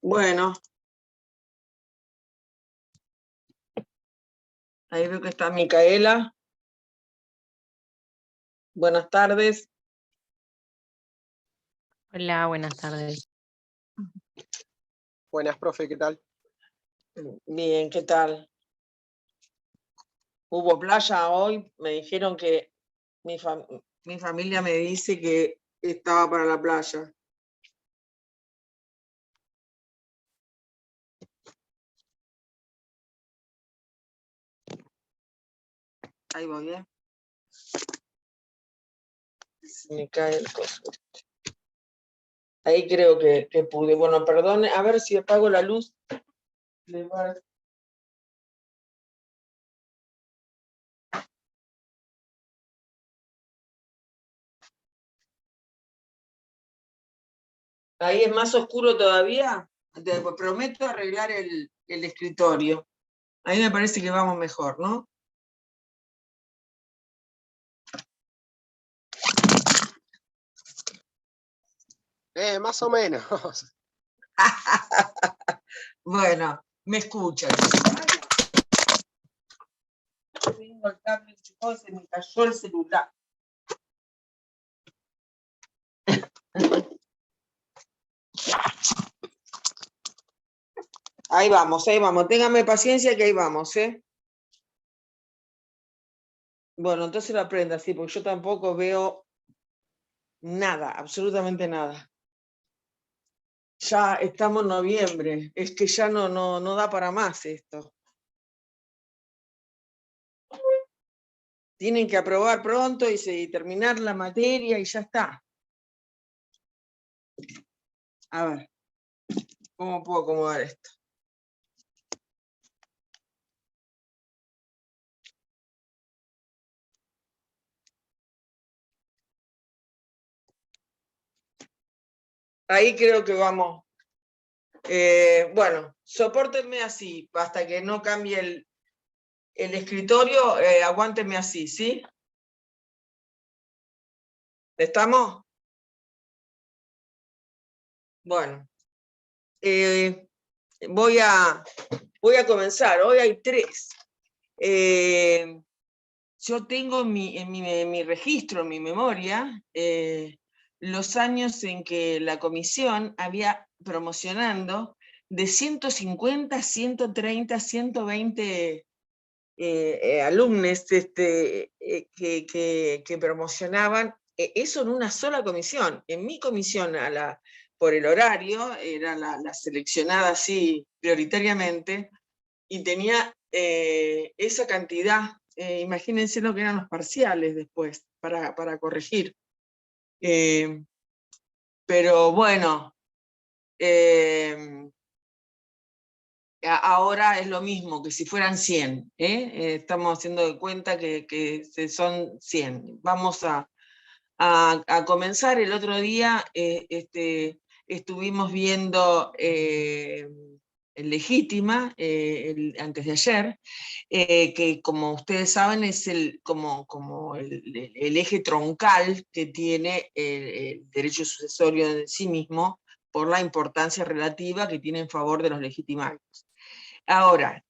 Bueno, ahí veo que está Micaela. Buenas tardes. Hola, buenas tardes. Buenas, profe, ¿qué tal? Bien, ¿qué tal? ¿Hubo playa hoy? Me dijeron que mi familia me dice que estaba para la playa. Ahí voy, ¿eh? Se me cae el coso. Ahí creo que pude. Bueno, perdone, a ver si apago la luz. Ahí es más oscuro todavía. Te prometo arreglar el escritorio. Ahí me parece que vamos mejor, ¿no? Más o menos. Bueno, me escuchan. Tengo el cable enchufado, se me cayó el celular. Ahí vamos, ahí vamos. Téngame paciencia que ahí vamos, ¿eh? Bueno, entonces lo aprenda, sí, porque yo tampoco veo nada, absolutamente nada. Ya estamos en noviembre, es que ya no da para más esto. Tienen que aprobar pronto y terminar la materia y ya está. A ver, ¿cómo puedo acomodar esto? Ahí creo que vamos. Bueno, sopórtenme así, hasta que no cambie el escritorio, aguántenme así, ¿sí? ¿Estamos? Bueno, voy a comenzar. Hoy hay 3. Yo tengo en mi registro, en mi memoria, los años en que la comisión había promocionando de 150, 130, 120 alumnos que promocionaban eso en una sola comisión. En mi comisión, por el horario, era la seleccionada así prioritariamente, y tenía esa cantidad. Imagínense lo que eran los parciales después, para corregir. Pero bueno, ahora es lo mismo que si fueran 100. Estamos haciendo de cuenta que son 100. Vamos a comenzar. El otro día estuvimos viendo Legítima, antes de ayer, que como ustedes saben es como el eje troncal que tiene el derecho sucesorio en sí mismo, por la importancia relativa que tiene en favor de los legitimarios. Ahora,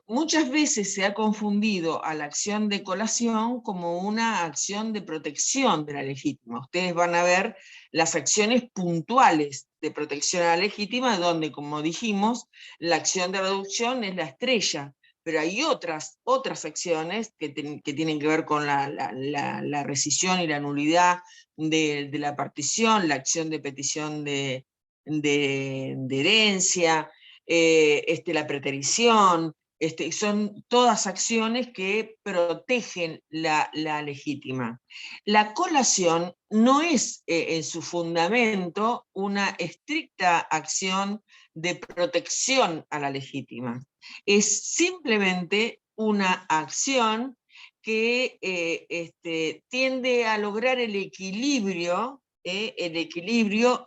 muchas veces se ha confundido a la acción de colación como una acción de protección de la legítima. Ustedes van a ver las acciones puntuales de protección a la legítima, donde, como dijimos, la acción de reducción es la estrella, pero hay otras acciones que tienen que ver con la rescisión y la nulidad de la partición, la acción de petición de herencia, la preterición, son todas acciones que protegen la legítima. La colación no es en su fundamento una estricta acción de protección a la legítima, es simplemente una acción que tiende a lograr el equilibrio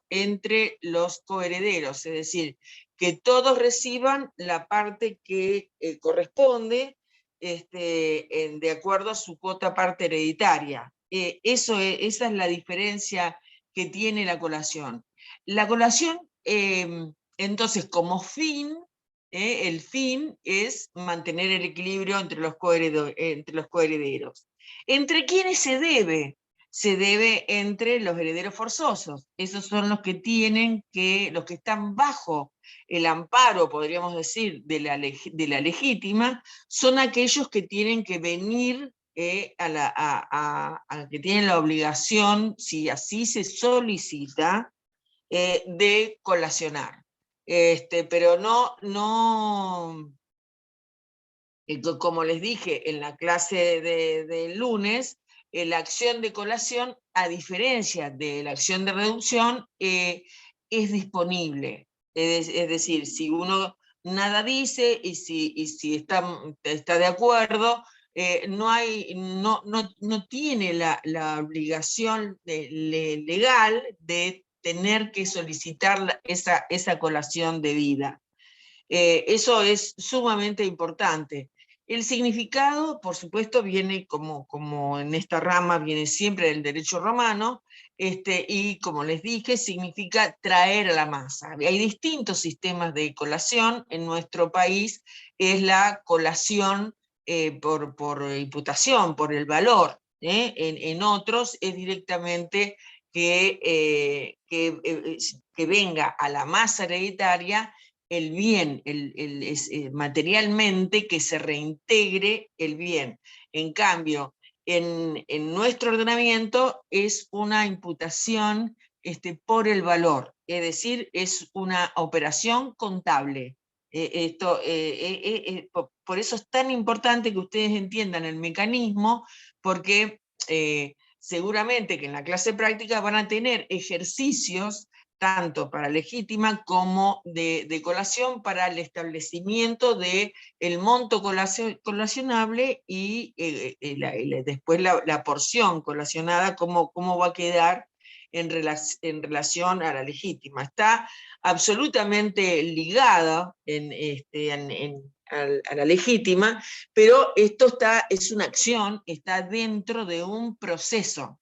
entre los coherederos, es decir, que todos reciban la parte que corresponde de acuerdo a su cuota parte hereditaria. Esa es la diferencia que tiene la colación. La colación entonces, como fin, el fin es mantener el equilibrio entre los coherederos. ¿Entre quiénes se debe? Se debe entre los herederos forzosos. Esos son los que los que están bajo el amparo, podríamos decir, de la legítima, son aquellos que tienen que venir a que tienen la obligación, si así se solicita, de colacionar. Pero como les dije en la clase del lunes, la acción de colación, a diferencia de la acción de reducción, es disponible. Es decir, si uno nada dice y si está de acuerdo, no tiene la obligación legal de tener que solicitar esa colación debida. Eso es sumamente importante. El significado, por supuesto, viene como en esta rama, viene siempre del derecho romano, y como les dije, significa traer a la masa. Hay distintos sistemas de colación. En nuestro país es la colación por imputación, por el valor. En otros es directamente que venga a la masa hereditaria el bien, materialmente, que se reintegre el bien. En cambio, en nuestro ordenamiento es una imputación por el valor, es decir, es una operación contable. Por eso es tan importante que ustedes entiendan el mecanismo, porque seguramente que en la clase práctica van a tener ejercicios tanto para legítima como de colación, para el establecimiento del monto colacionable y después la porción colacionada, cómo va a quedar en relación a la legítima. Está absolutamente ligada a la legítima, pero esto es una acción, está dentro de un proceso.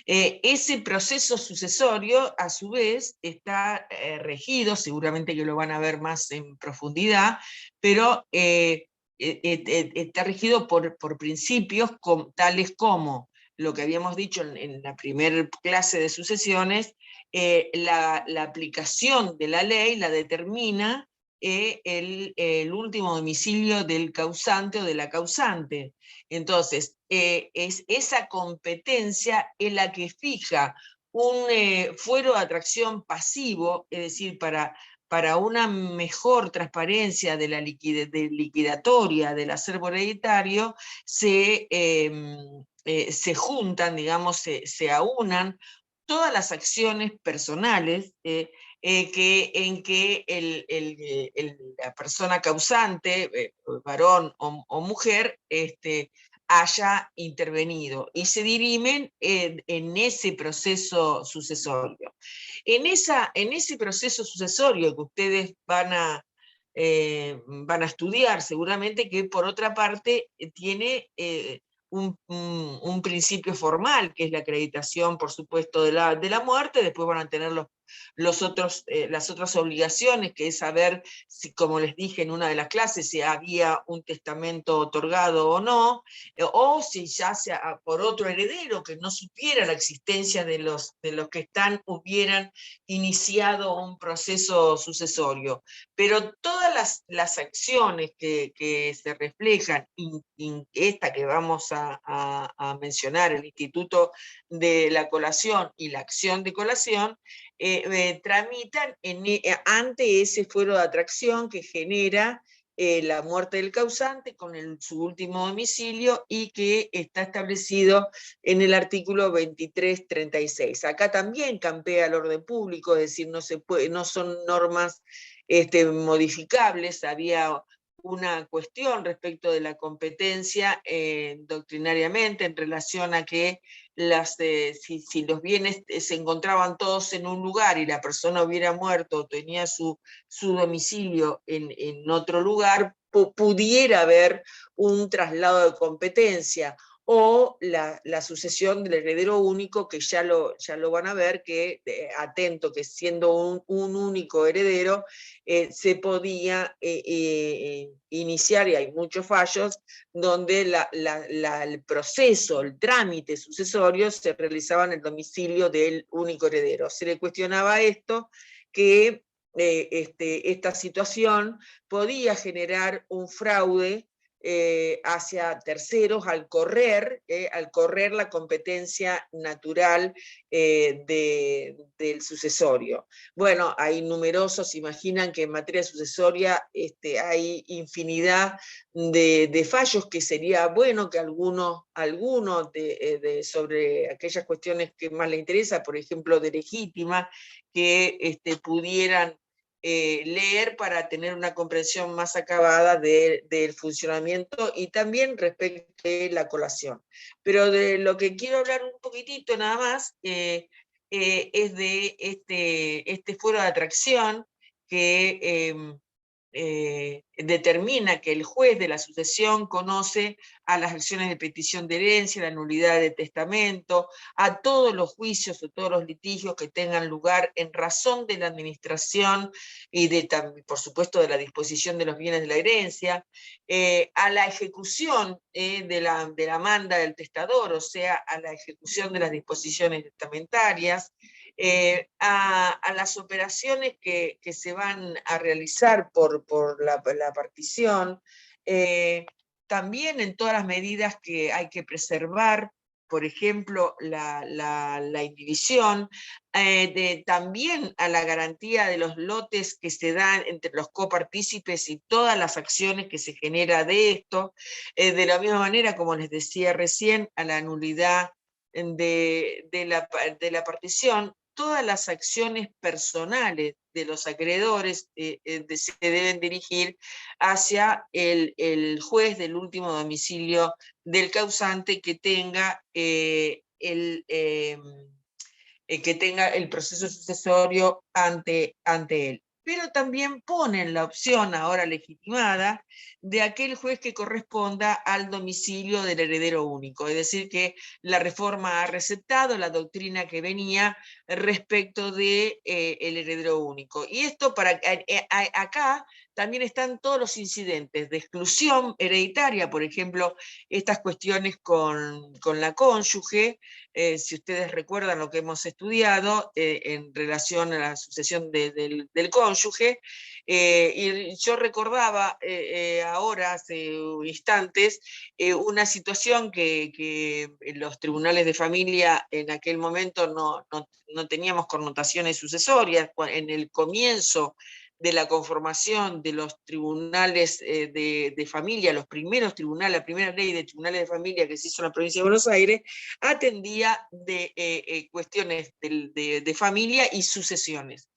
Ese proceso sucesorio, a su vez, está regido, seguramente que lo van a ver más en profundidad, pero está regido por principios tales como lo que habíamos dicho en la primera clase de sucesiones. La aplicación de la ley la determina el último domicilio del causante o de la causante. Entonces, es esa competencia en la que fija un fuero de atracción pasivo, es decir, para una mejor transparencia de la liquidatoria del acervo hereditario, se juntan, digamos, se aunan todas las acciones personales en que la persona causante, varón o mujer, haya intervenido, y se dirimen en ese proceso sucesorio. En ese proceso sucesorio que ustedes van a estudiar, seguramente, que por otra parte tiene un principio formal, que es la acreditación, por supuesto, de la muerte. Después van a tener las otras obligaciones, que es saber si, como les dije en una de las clases, si había un testamento otorgado o no, o si ya sea por otro heredero que no supiera la existencia de los que hubieran iniciado un proceso sucesorio. Pero todas las acciones que se reflejan, esta que vamos a mencionar, el instituto de la colación y la acción de colación, tramitan ante ese fuero de atracción que genera la muerte del causante con su último domicilio, y que está establecido en el artículo 2336. Acá también campea el orden público, es decir, no son normas modificables. Había una cuestión respecto de la competencia doctrinariamente en relación a que si los bienes se encontraban todos en un lugar y la persona hubiera muerto o tenía su domicilio en otro lugar, pudiera haber un traslado de competencia, o la sucesión del heredero único, que ya lo van a ver, que atento, que siendo un único heredero, se podía iniciar, y hay muchos fallos, donde el proceso, el trámite sucesorio se realizaba en el domicilio del único heredero. Se le cuestionaba esto, que esta situación podía generar un fraude hacia terceros al correr la competencia natural del sucesorio. Bueno, hay numerosos, imaginan que en materia sucesoria hay infinidad de fallos, que sería bueno que algunos sobre aquellas cuestiones que más le interesa, por ejemplo, de legítima, que pudieran leer para tener una comprensión más acabada del funcionamiento, y también respecto de la colación. Pero de lo que quiero hablar un poquitito nada más es de este fuero de atracción que determina que el juez de la sucesión conoce a las acciones de petición de herencia, la nulidad de testamento, a todos los juicios o todos los litigios que tengan lugar en razón de la administración y por supuesto de la disposición de los bienes de la herencia, a la ejecución de la manda del testador, o sea, a la ejecución de las disposiciones testamentarias, a las operaciones que se van a realizar por la partición, también en todas las medidas que hay que preservar, por ejemplo, la indivisión, también a la garantía de los lotes que se dan entre los copartícipes y todas las acciones que se genera de esto, de la misma manera, como les decía recién, a la nulidad de la partición. Todas las acciones personales de los acreedores se deben dirigir hacia el juez del último domicilio del causante, que tenga el proceso sucesorio ante él. Pero también ponen la opción ahora legitimada de aquel juez que corresponda al domicilio del heredero único. Es decir, que la reforma ha receptado la doctrina que venía respecto de el heredero único. Y esto acá también están todos los incidentes de exclusión hereditaria, por ejemplo, estas cuestiones con la cónyuge, si ustedes recuerdan lo que hemos estudiado en relación a la sucesión del cónyuge, y yo recordaba ahora, hace instantes, una situación que los tribunales de familia en aquel momento no teníamos connotaciones sucesorias. En el comienzo de la conformación de los tribunales de familia, los primeros tribunales, la primera ley de tribunales de familia que se hizo en la provincia de Buenos Aires, atendía de cuestiones de familia y sucesiones,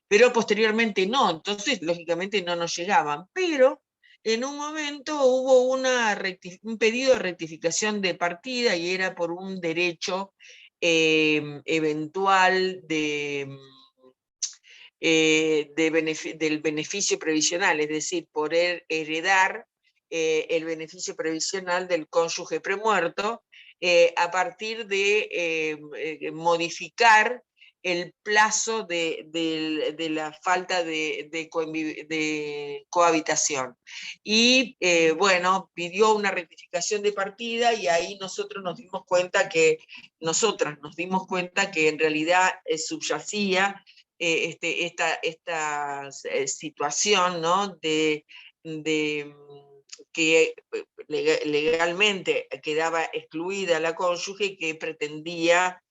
pero posteriormente no, entonces lógicamente no nos llegaban, pero en un momento hubo un pedido de rectificación de partida, y era por un derecho eventual del beneficio previsional, es decir, poder heredar el beneficio previsional del cónyuge premuerto a partir de modificar el plazo de la falta de cohabitación. Y bueno, pidió una rectificación de partida, y ahí nosotras nos dimos cuenta que en realidad subyacía esta situación, ¿no? Que legalmente quedaba excluida la cónyuge, que pretendía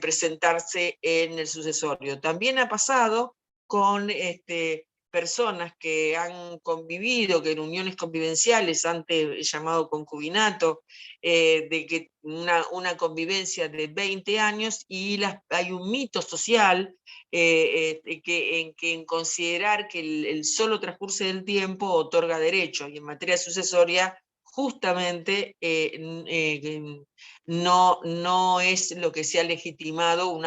presentarse en el sucesorio. También ha pasado con personas que han convivido, que en uniones convivenciales, antes llamado concubinato, de que una convivencia de 20 años, y hay un mito social en considerar que el solo transcurso del tiempo otorga derecho, y en materia sucesoria justamente no es lo que se ha legitimado,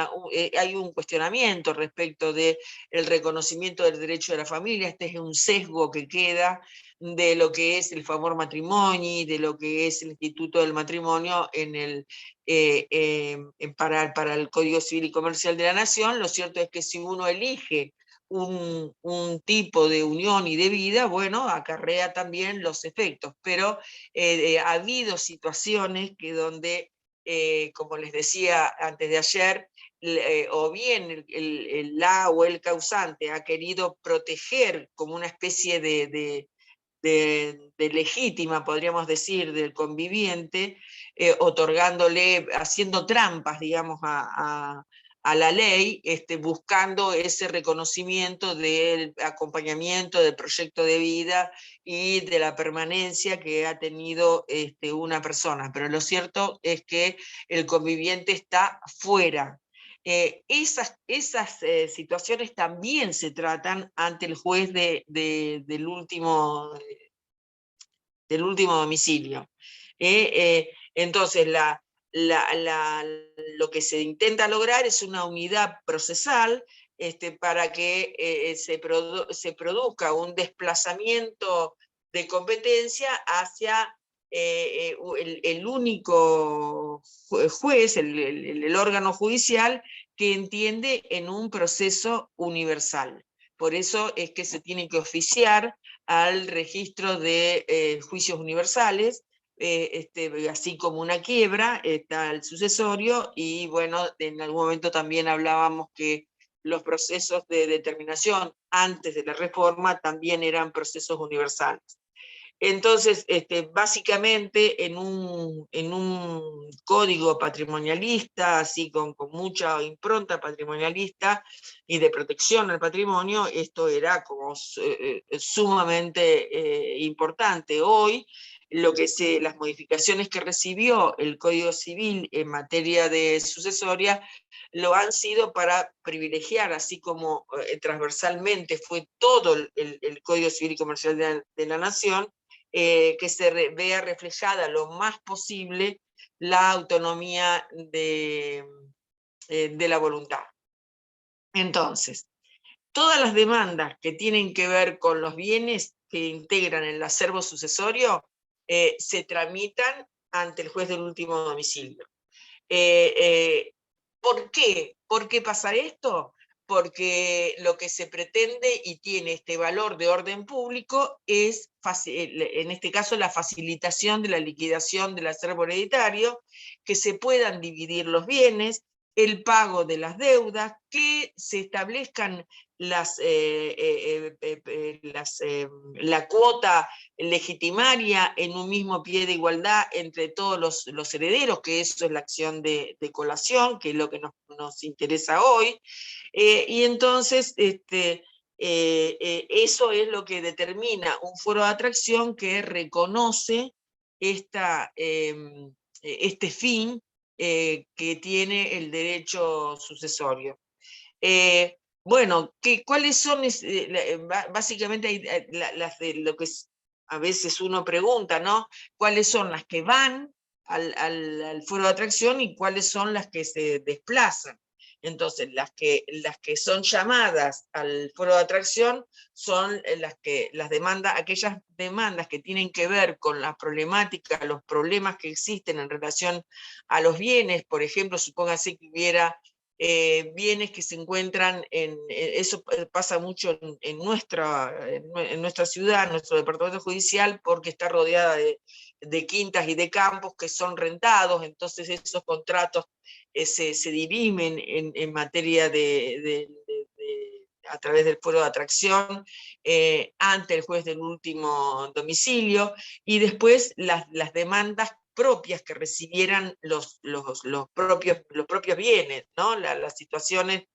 hay un cuestionamiento respecto del reconocimiento del derecho de la familia. Este es un sesgo que queda de lo que es el favor matrimoni, de lo que es el instituto del matrimonio para el Código Civil y Comercial de la Nación. Lo cierto es que si uno elige un tipo de unión y de vida, bueno, acarrea también los efectos, pero ha habido situaciones que donde, como les decía antes de ayer, o bien la o el causante ha querido proteger como una especie de legítima, podríamos decir, del conviviente, haciendo trampas, digamos, a la ley, buscando ese reconocimiento del acompañamiento del proyecto de vida y de la permanencia que ha tenido una persona. Pero lo cierto es que el conviviente está fuera. Esas situaciones también se tratan ante el juez del último domicilio. Entonces, lo que se intenta lograr es una unidad procesal para que se produzca un desplazamiento de competencia hacia el único juez, el órgano judicial que entiende en un proceso universal. Por eso es que se tiene que oficiar al registro de juicios universales, así como una quiebra, está el sucesorio, y bueno, en algún momento también hablábamos que los procesos de determinación antes de la reforma también eran procesos universales. Entonces, básicamente en un código patrimonialista, así con mucha impronta patrimonialista y de protección al patrimonio, esto era como sumamente importante. Hoy, las modificaciones que recibió el Código Civil en materia de sucesoria lo han sido para privilegiar, así como transversalmente fue todo el Código Civil y Comercial de la Nación, que se vea reflejada lo más posible la autonomía de la voluntad. Entonces, todas las demandas que tienen que ver con los bienes que integran el acervo sucesorio se tramitan ante el juez del último domicilio. ¿Por qué? ¿Por qué pasa esto? Porque lo que se pretende y tiene este valor de orden público es, en este caso, la facilitación de la liquidación del acervo hereditario, que se puedan dividir los bienes, el pago de las deudas, que se establezcan la cuota legitimaria en un mismo pie de igualdad entre todos los herederos, que eso es la acción de colación, que es lo que nos interesa hoy. Y entonces, eso es lo que determina un foro de atracción que reconoce este fin que tiene el derecho sucesorio. Bueno, ¿cuáles son? Básicamente lo que a veces uno pregunta, ¿no? ¿Cuáles son las que van al foro de atracción y cuáles son las que se desplazan? Entonces, las que son llamadas al foro de atracción son aquellas demandas que tienen que ver con la problemática, los problemas que existen en relación a los bienes. Por ejemplo, supóngase que hubiera bienes que se encuentran eso pasa mucho en nuestra ciudad, en nuestro departamento judicial, porque está rodeada de quintas y de campos que son rentados. Entonces esos contratos se dirimen en materia a través del foro de atracción ante el juez del último domicilio, y después las demandas propias que recibieran los propios bienes, ¿no? Las situaciones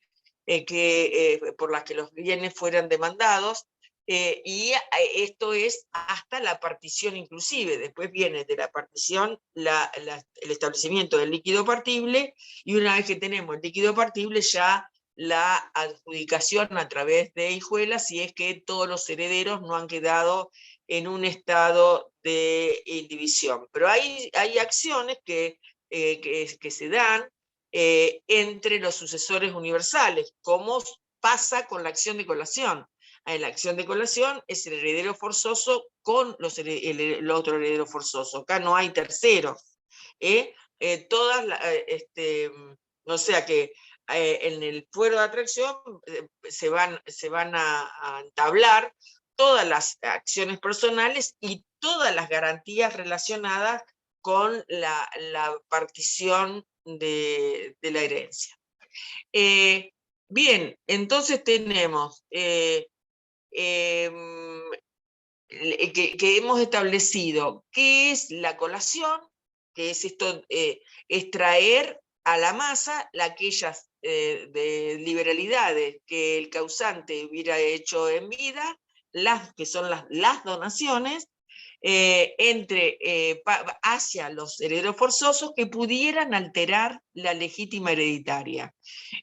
por las que los bienes fueran demandados, y esto es hasta la partición inclusive. Después viene de la partición el establecimiento del líquido partible, y una vez que tenemos el líquido partible ya la adjudicación a través de hijuelas, si es que todos los herederos no han quedado en un estado de indivisión. Pero hay acciones que se dan entre los sucesores universales, como pasa con la acción de colación. La acción de colación es el heredero forzoso con el otro heredero forzoso. Acá no hay tercero. O sea que en el fuero de atracción se van a entablar todas las acciones personales y todas las garantías relacionadas con la partición de la herencia. Bien, entonces tenemos que hemos establecido qué es la colación, que es esto, extraer a la masa aquellas de liberalidades que el causante hubiera hecho en vida, que son las donaciones, hacia los herederos forzosos que pudieran alterar la legítima hereditaria.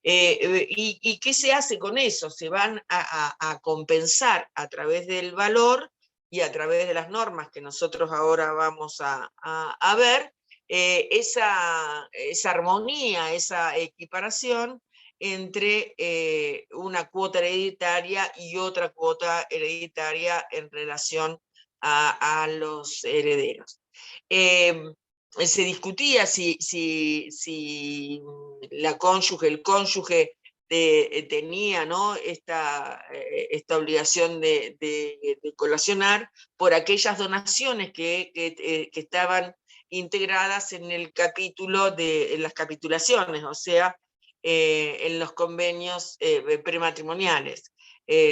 ¿Y qué se hace con eso? Se van a compensar a través del valor y a través de las normas que nosotros ahora vamos a ver, esa armonía, esa equiparación entre una cuota hereditaria y otra cuota hereditaria en relación a los herederos. Se discutía si el cónyuge tenía, ¿no?, esta obligación de colacionar por aquellas donaciones que estaban integradas en el capítulo en las capitulaciones, o sea, en los convenios prematrimoniales,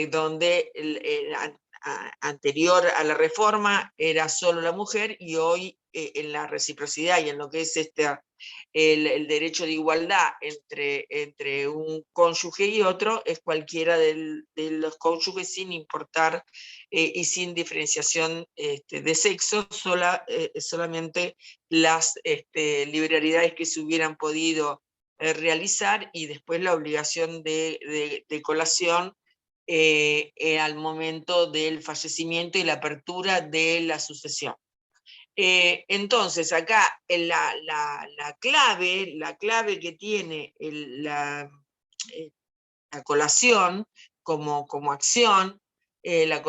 donde anterior a la reforma era solo la mujer, y hoy en la reciprocidad y en lo que es el derecho de igualdad entre un cónyuge y otro, es cualquiera de los cónyuges sin importar y sin diferenciación de sexo, solamente las liberalidades que se hubieran podido realizar, y después la obligación de colación al momento del fallecimiento y la apertura de la sucesión. Entonces, acá la clave que tiene la colación como acción, la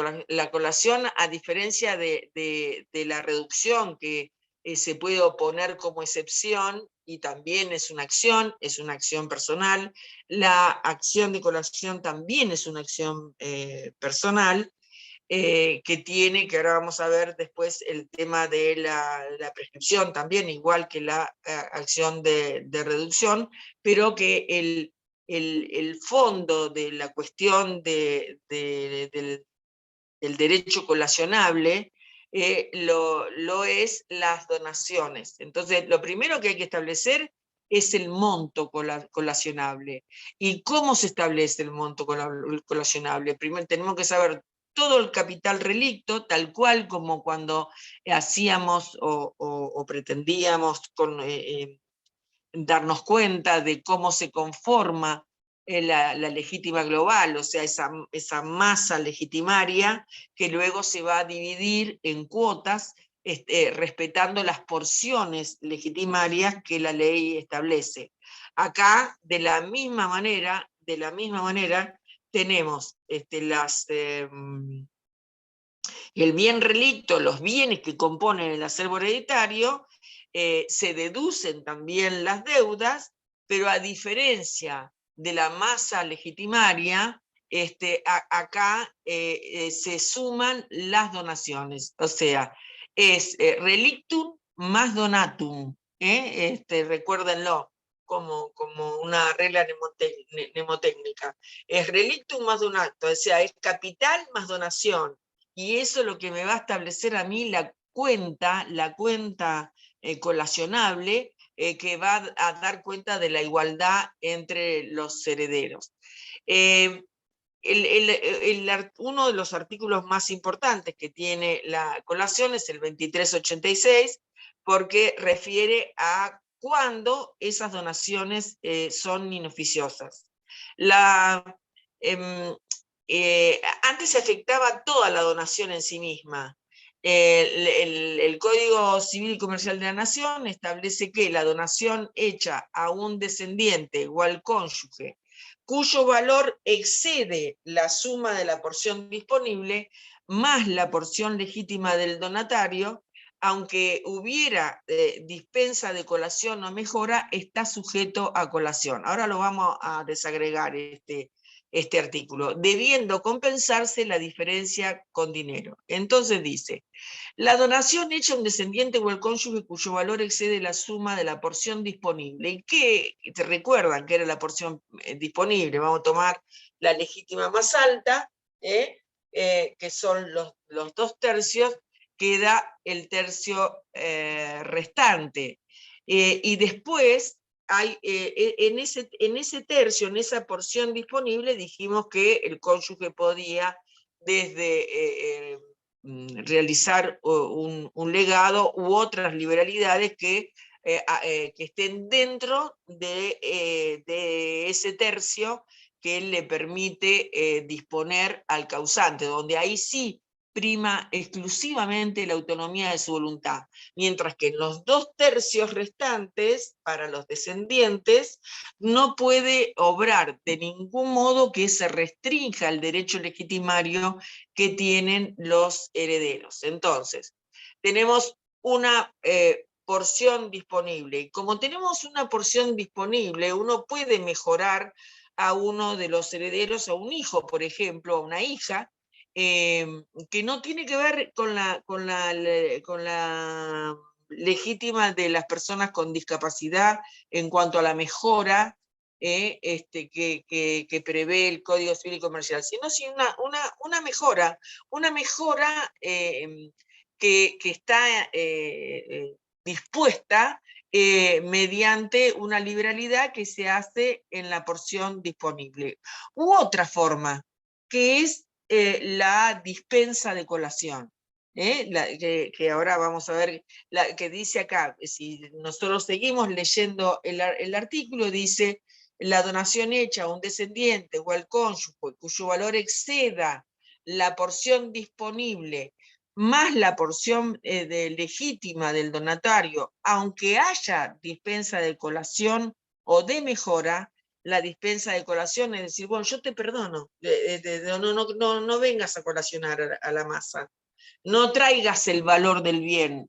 colación, a diferencia de la reducción, que se puede oponer como excepción, y también es una acción personal, la acción de colación también es una acción personal, que ahora vamos a ver después el tema de la prescripción también, igual que la acción de reducción, pero que el fondo de la cuestión del derecho colacionable lo es las donaciones. Entonces, lo primero que hay que establecer es el monto colacionable. ¿Y cómo se establece el monto colacionable? Primero tenemos que saber todo el capital relicto, tal cual como cuando hacíamos o pretendíamos darnos cuenta de cómo se conforma la legítima global, o sea, esa masa legitimaria que luego se va a dividir en cuotas, respetando las porciones legitimarias que la ley establece. Acá, de la misma manera, tenemos el bien relicto, los bienes que componen el acervo hereditario, se deducen también las deudas, pero a diferencia de la masa legitimaria, acá se suman las donaciones, o sea, es relictum más donatum, recuérdenlo como una regla mnemotécnica, es relictum más donatum, o sea, es capital más donación, y eso es lo que me va a establecer a mí la cuenta colacionable, que va a dar cuenta de la igualdad entre los herederos. Uno de los artículos más importantes que tiene la colación es el 2386, porque refiere a cuándo esas donaciones son inoficiosas. Antes se afectaba toda la donación en sí misma, El Código Civil y Comercial de la Nación establece que la donación hecha a un descendiente o al cónyuge cuyo valor excede la suma de la porción disponible más la porción legítima del donatario, aunque hubiera dispensa de colación o mejora, está sujeto a colación. Ahora lo vamos a desagregar este artículo, debiendo compensarse la diferencia con dinero. Entonces dice, la donación hecha a un descendiente o al cónyuge cuyo valor excede la suma de la porción disponible. ¿Y qué? ¿Te recuerdan que era la porción disponible? Vamos a tomar la legítima más alta, que son los 2/3, queda el tercio restante. Y después, en ese tercio, en esa porción disponible, dijimos que el cónyuge podía desde realizar un legado u otras liberalidades que estén dentro de ese tercio que le permite disponer al causante, donde ahí sí prima exclusivamente la autonomía de su voluntad, mientras que en los 2/3 restantes, para los descendientes, no puede obrar de ningún modo que se restrinja el derecho legitimario que tienen los herederos. Entonces, tenemos una porción disponible, y como tenemos una porción disponible, uno puede mejorar a uno de los herederos, a un hijo, por ejemplo, a una hija, que no tiene que ver con la legítima de las personas con discapacidad en cuanto a la mejora que prevé el Código Civil y Comercial, sino una mejora que está dispuesta mediante una liberalidad que se hace en la porción disponible. U otra forma, que es la dispensa de colación. Que ahora vamos a ver, que dice acá, si nosotros seguimos leyendo el artículo, dice, la donación hecha a un descendiente o al cónyuge cuyo valor exceda la porción disponible más la porción legítima del donatario, aunque haya dispensa de colación o de mejora, la dispensa de colación es decir, bueno, yo te perdono, no vengas a colacionar a la masa, no traigas el valor del bien,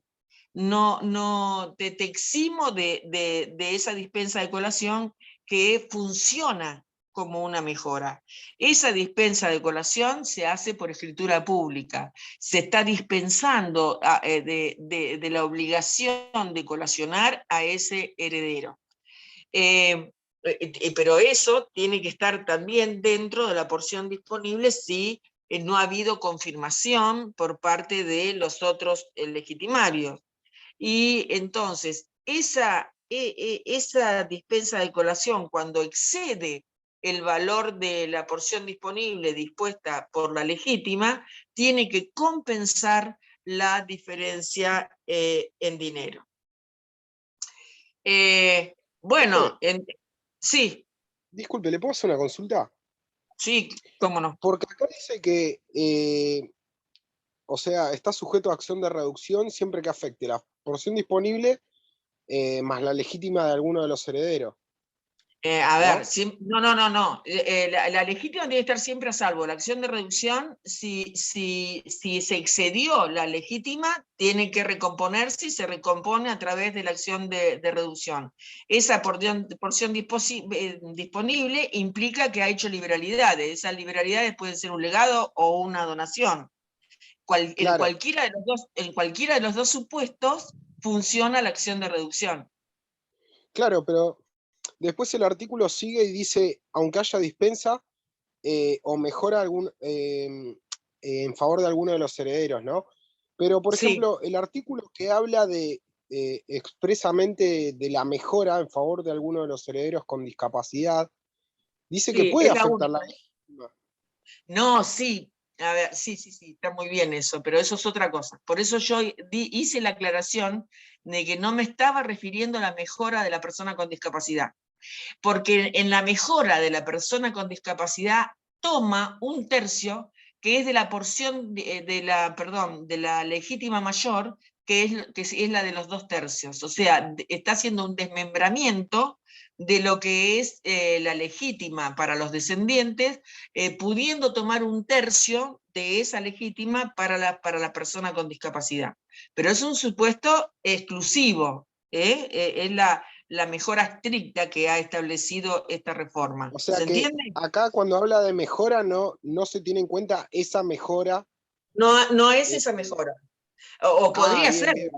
te eximo de esa dispensa de colación que funciona como una mejora. Esa dispensa de colación se hace por escritura pública, se está dispensando de la obligación de colacionar a ese heredero. Pero eso tiene que estar también dentro de la porción disponible si no ha habido confirmación por parte de los otros legitimarios. Y entonces, esa dispensa de colación, cuando excede el valor de la porción disponible dispuesta por la legítima, tiene que compensar la diferencia en dinero. Bueno, sí. Disculpe, ¿le puedo hacer una consulta? Sí, cómo no. Porque acá dice que, o sea, está sujeto a acción de reducción siempre que afecte la porción disponible más la legítima de alguno de los herederos. A ver, ¿no? no. La legítima tiene que estar siempre a salvo. La acción de reducción, si se excedió la legítima, tiene que recomponerse y se recompone a través de la acción de reducción. Esa porción disponible implica que ha hecho liberalidades. Esas liberalidades pueden ser un legado o una donación. Claro. En cualquiera de los dos supuestos funciona la acción de reducción. Claro, pero después el artículo sigue y dice, aunque haya dispensa o mejora en favor de alguno de los herederos, ¿no? Pero, por ejemplo, el artículo que habla de expresamente de la mejora en favor de alguno de los herederos con discapacidad, dice que puede afectar la legítima. No, sí, a ver, sí, está muy bien eso, pero eso es otra cosa. Por eso yo hice la aclaración de que no me estaba refiriendo a la mejora de la persona con discapacidad, porque en la mejora de la persona con discapacidad toma un tercio que es de la porción de la legítima mayor, que es la de los 2/3. O sea, está haciendo un desmembramiento de lo que es la legítima para los descendientes, pudiendo tomar 1/3 de esa legítima para la persona con discapacidad. Pero es un supuesto exclusivo, es la mejora estricta que ha establecido esta reforma. O sea ¿Se que entiende? acá cuando habla de mejora no se tiene en cuenta esa mejora. No es eh, esa mejora. O podría bien, ser. bien.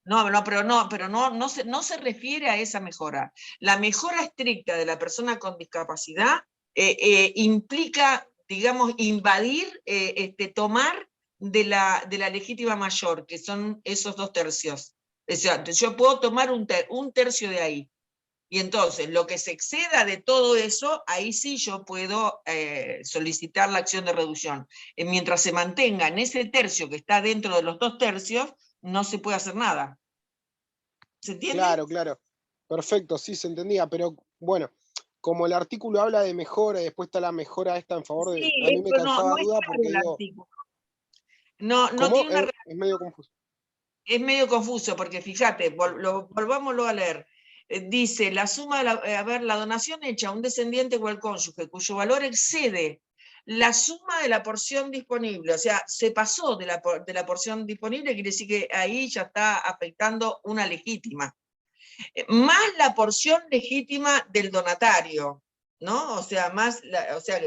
No se refiere a esa mejora. La mejora estricta de la persona con discapacidad implica, digamos, invadir, tomar de la legítima mayor, que son esos 2/3. O sea, yo puedo tomar 1/3 de ahí. Y entonces, lo que se exceda de todo eso, ahí sí yo puedo solicitar la acción de reducción. Mientras se mantenga en ese tercio que está dentro de los 2/3, no se puede hacer nada. ¿Se entiende? Claro, claro. Perfecto, sí se entendía, pero bueno, como el artículo habla de mejora y después está la mejora esta en favor de. Sí, A mí me no causaba es duda claro porque el digo, artículo. No ¿cómo? tiene una. Es medio confuso. Es medio confuso, porque fíjate, volvámoslo a leer. Dice, la suma de la donación hecha a un descendiente o al cónyuge, cuyo valor excede la suma de la porción disponible, o sea, se pasó de la porción disponible, quiere decir que ahí ya está afectando una legítima, más la porción legítima del donatario, ¿no? O sea,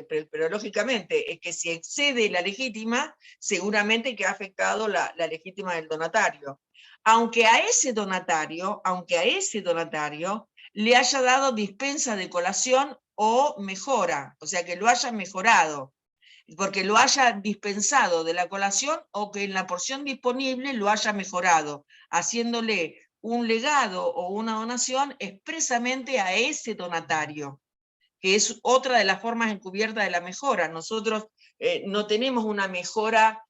pero lógicamente es que si excede la legítima, seguramente que ha afectado la legítima del donatario. Aunque a ese donatario le haya dado dispensa de colación o mejora, o sea, que lo haya mejorado, porque lo haya dispensado de la colación o que en la porción disponible lo haya mejorado, haciéndole un legado o una donación expresamente a ese donatario, que es otra de las formas encubiertas de la mejora. Nosotros no tenemos una mejora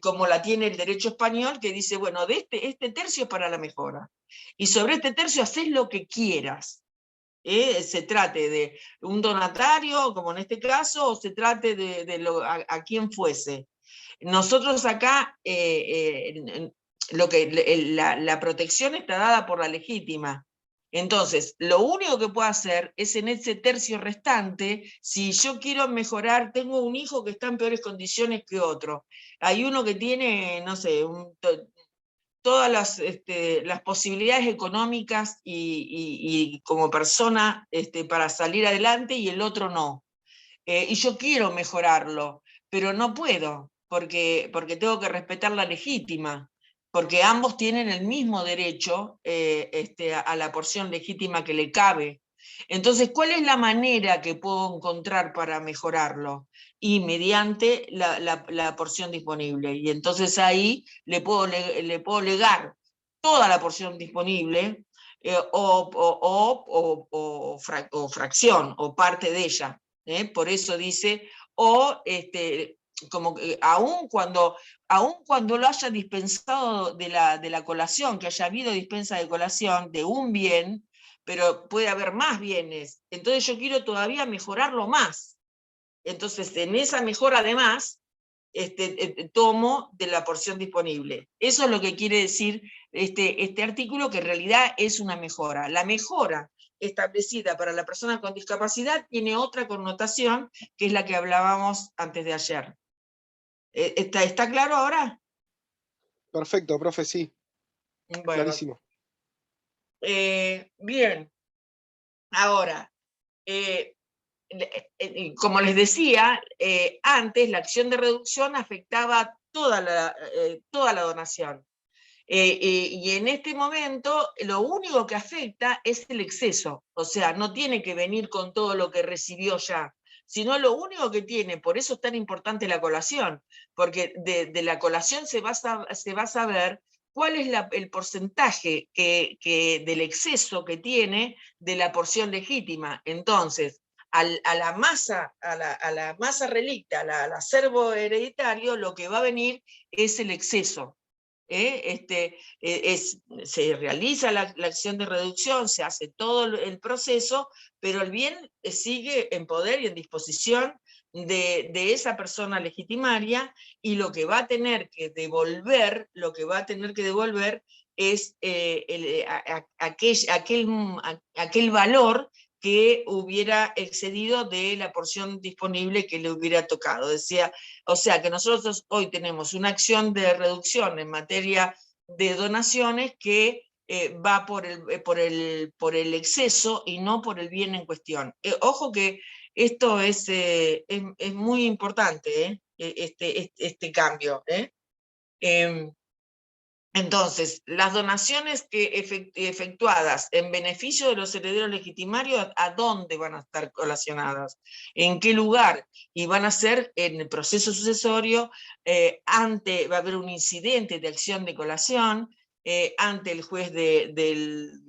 como la tiene el derecho español, que dice, bueno, de este tercio es para la mejora, y sobre este tercio haces lo que quieras. Se trate de un donatario, como en este caso, o se trate a quien fuese. Nosotros acá, la protección está dada por la legítima. Entonces, lo único que puedo hacer es en ese tercio restante, si yo quiero mejorar, tengo un hijo que está en peores condiciones que otro. Hay uno que tiene, no sé, todas las posibilidades económicas y como persona para salir adelante y el otro no. Y yo quiero mejorarlo, pero no puedo, porque tengo que respetar la legítima, porque ambos tienen el mismo derecho a la porción legítima que le cabe. Entonces, ¿cuál es la manera que puedo encontrar para mejorarlo? Y mediante la porción disponible. Y entonces ahí le puedo legar toda la porción disponible o fracción o parte de ella. Por eso dice, como que aun cuando lo haya dispensado de la colación, que haya habido dispensa de colación de un bien, pero puede haber más bienes, entonces yo quiero todavía mejorarlo más. Entonces, en esa mejora además, tomo de la porción disponible. Eso es lo que quiere decir este artículo, que en realidad es una mejora. La mejora establecida para la persona con discapacidad tiene otra connotación, que es la que hablábamos antes de ayer. ¿Está claro ahora? Perfecto, profe, sí, Bueno, clarísimo. bien. Ahora, como les decía, antes la acción de reducción afectaba toda la donación. Y en este momento lo único que afecta es el exceso, o sea, no tiene que venir con todo lo que recibió ya, sino lo único que tiene, por eso es tan importante la colación, porque de la colación se va a saber cuál es el porcentaje del exceso que tiene de la porción legítima. Entonces, a la masa relicta, al acervo hereditario, lo que va a venir es el exceso. Se realiza la acción de reducción, se hace todo el proceso, pero el bien sigue en poder y en disposición de esa persona legitimaria, y lo que va a tener que devolver, es aquel valor que hubiera excedido de la porción disponible que le hubiera tocado. O sea que nosotros hoy tenemos una acción de reducción en materia de donaciones que va por el exceso y no por el bien en cuestión. Ojo que esto es muy importante, este cambio. Entonces, las donaciones efectuadas en beneficio de los herederos legitimarios, ¿a dónde van a estar colacionadas? ¿En qué lugar? Y van a ser en el proceso sucesorio, va a haber un incidente de acción de colación ante el juez del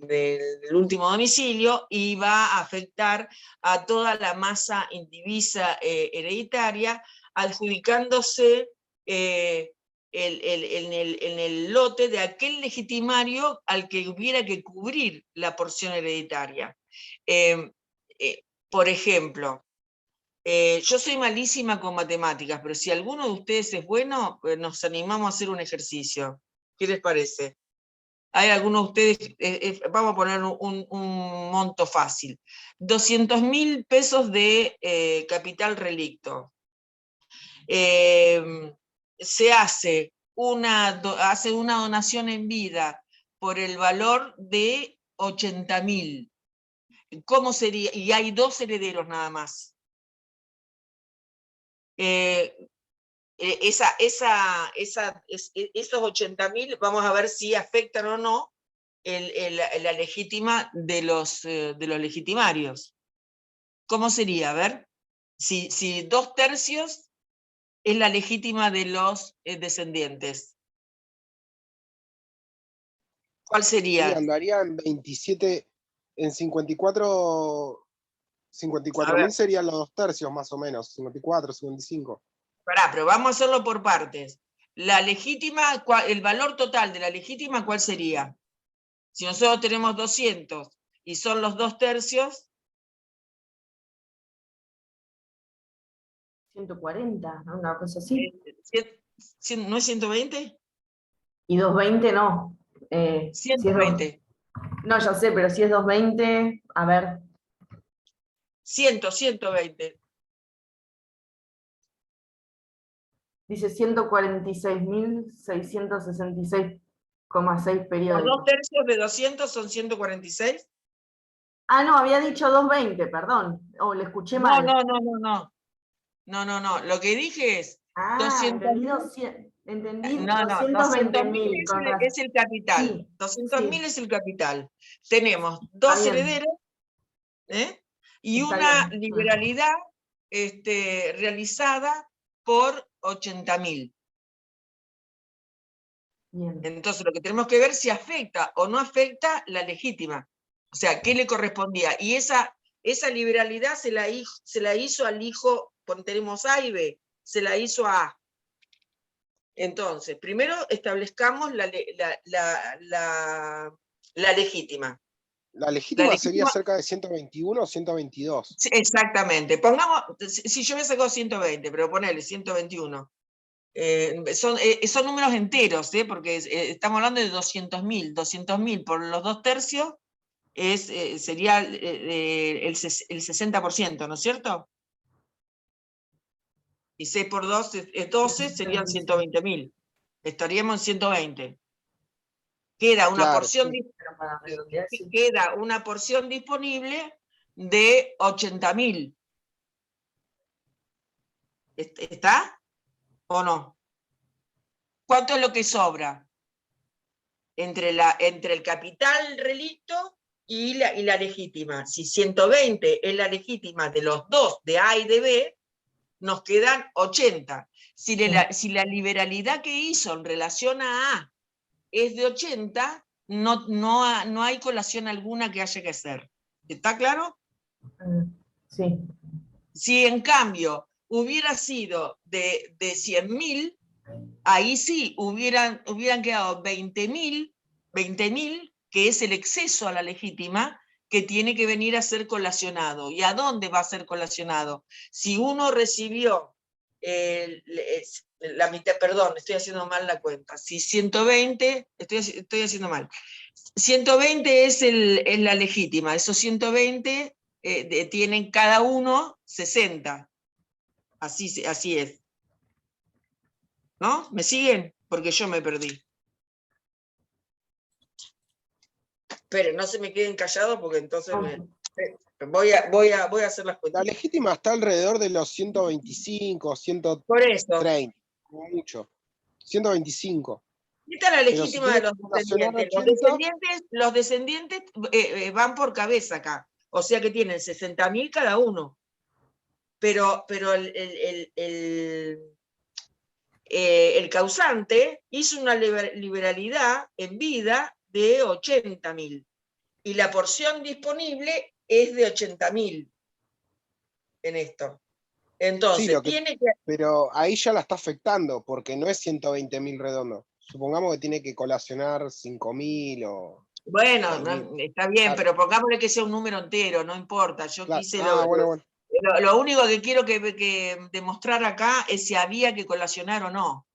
último domicilio, y va a afectar a toda la masa indivisa hereditaria, adjudicándose en el lote de aquel legitimario al que hubiera que cubrir la porción hereditaria. Por ejemplo, yo soy malísima con matemáticas, pero si alguno de ustedes es bueno, nos animamos a hacer un ejercicio. ¿Qué les parece? Hay algunos de ustedes, vamos a poner un monto fácil. 200.000 pesos de capital relicto. Se hace una donación en vida por el valor de 80.000. ¿Cómo sería? Y hay 2 herederos nada más. Esos 80.000, vamos a ver si afectan o no la legítima de los legitimarios. ¿Cómo sería? A ver, si 2/3 es la legítima de los descendientes. ¿Cuál sería? Sí, andaría en 27, en 54.000 serían los 2/3 más o menos, 54, 55. Pará, pero vamos a hacerlo por partes. La legítima, el valor total de la legítima, ¿cuál sería? Si nosotros tenemos 200 y son los 2/3. 140, ¿no? Una cosa así. ¿No es 120? Y 220 no. 120. No, ya sé, pero si es 220, a ver. 120. Dice 146.666,6 periodos. Los 2/3 de 200 son 146. Ah, no, había dicho 220, perdón. Le escuché mal. No. Lo que dije es 200.000. Entendí No, 220.000. 200.000 es el capital. Sí, 200.000 es el capital. Tenemos Está 2 bien. herederos y Está una bien. liberalidad realizada por 80.000. Bien. Entonces lo que tenemos que ver si afecta o no afecta la legítima. O sea, ¿qué le correspondía? Y esa liberalidad se la hizo al hijo, tenemos A y B, se la hizo a A. Entonces, primero establezcamos la legítima. La legítima sería cerca de 121 o 122. Exactamente. Pongamos, si yo me saco 120, pero ponele 121. Son números enteros, porque estamos hablando de 200.000. 200.000 por los 2/3 sería el 60%, ¿no es cierto? Y 6 por 2 es 12, serían 120.000. Estaríamos en 120. Queda una porción disponible de 80.000. ¿Está? ¿O no? ¿Cuánto es lo que sobra? Entre el capital relicto y la legítima. Si 120 es la legítima de los dos, de A y de B, nos quedan 80. Si la liberalidad que hizo en relación a A es de 80, no hay colación alguna que haya que hacer. ¿Está claro? Sí. Si en cambio hubiera sido de 100.000, ahí sí hubieran quedado 20.000, que es el exceso a la legítima, que tiene que venir a ser colacionado. ¿Y a dónde va a ser colacionado? Si uno recibió la mitad, perdón, estoy haciendo mal la cuenta, si 120, estoy haciendo mal, 120 es la legítima, esos 120 tienen cada uno 60, así es. ¿No? ¿Me siguen? Porque yo me perdí. Pero no se me queden callados porque entonces voy a hacer las cuentas. La legítima está alrededor de los 125, 130. Por eso. Como mucho. 125. Esta es la legítima de los colacionar descendientes. Los descendientes van por cabeza acá. O sea que tienen 60.000 cada uno. Pero el causante hizo una liberalidad en vida de 80.000 y la porción disponible es de 80.000 en esto. Entonces, sí, pero ahí ya la está afectando, porque no es 120.000 redondo. Supongamos que tiene que colacionar 5.000 o... Bueno, está bien, claro. Pero pongámosle que sea un número entero, no importa. Yo claro. Quise bueno. Lo único que quiero que demostrar acá es si había que colacionar o no.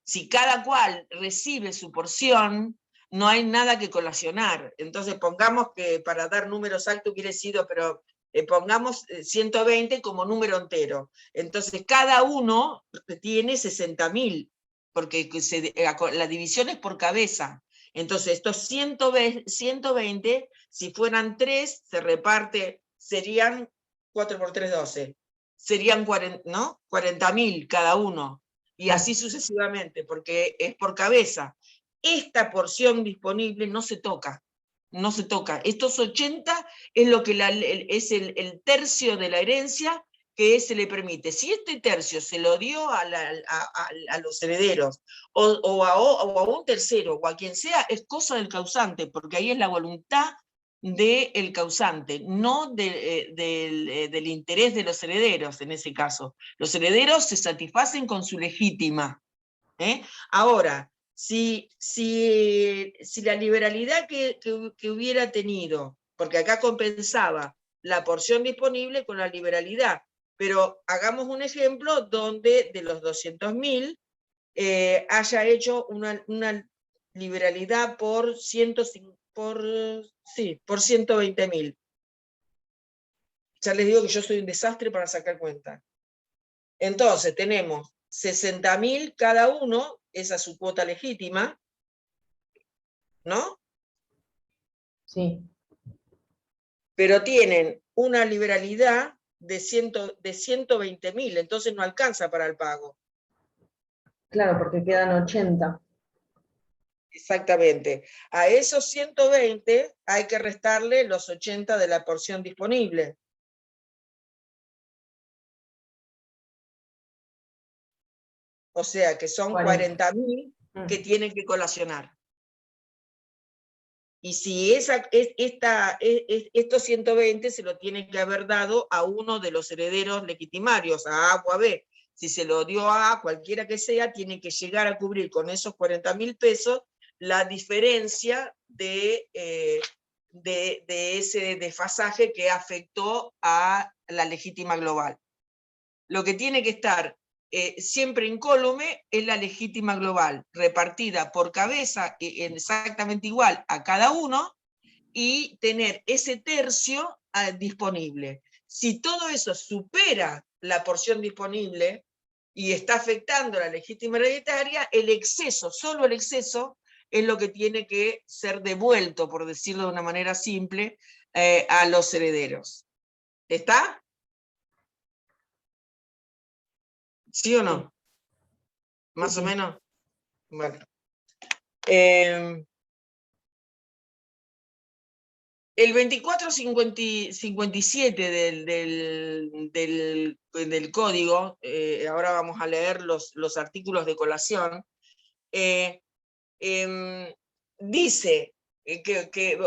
Si cada cual recibe su porción, no hay nada que colacionar. Entonces pongamos que para dar número exacto hubiera sido, pero pongamos 120 como número entero. Entonces cada uno tiene 60.000, porque la división es por cabeza. Entonces estos 120, si fueran 3, se reparte, serían 4 por 3, 12. Serían 40.000 cada uno. Y así sucesivamente, porque es por cabeza. Esta porción disponible no se toca, no se toca. Estos 80 es lo que es el tercio de la herencia que se le permite. Si este tercio se lo dio a los herederos, o a un tercero, o a quien sea, es cosa del causante, porque ahí es la voluntad del causante, no del interés de los herederos en ese caso. Los herederos se satisfacen con su legítima. Ahora, si la liberalidad que hubiera tenido, porque acá compensaba la porción disponible con la liberalidad, pero hagamos un ejemplo donde de los 200.000 haya hecho una liberalidad por 120.000. Ya les digo que yo soy un desastre para sacar cuenta. Entonces tenemos 60.000 cada uno, esa es su cuota legítima, ¿no? Sí. Pero tienen una liberalidad de 120.000, entonces no alcanza para el pago. Claro, porque quedan 80. Exactamente. A esos 120 hay que restarle los 80 de la porción disponible. O sea que son 40.000 que tienen que colacionar. Y si estos 120 se lo tienen que haber dado a uno de los herederos legitimarios, a A o a B. Si se lo dio a A, cualquiera que sea, tiene que llegar a cubrir con esos 40.000 pesos la diferencia de ese desfasaje que afectó a la legítima global. Lo que tiene que estar siempre incólume es la legítima global, repartida por cabeza exactamente igual a cada uno, y tener ese tercio disponible. Si todo eso supera la porción disponible y está afectando a la legítima hereditaria, el exceso, solo el exceso, es lo que tiene que ser devuelto, por decirlo de una manera simple, a los herederos. ¿Está? ¿Sí o no? ¿Más o menos? Bueno. El 2457 del código, ahora vamos a leer los artículos de colación, dice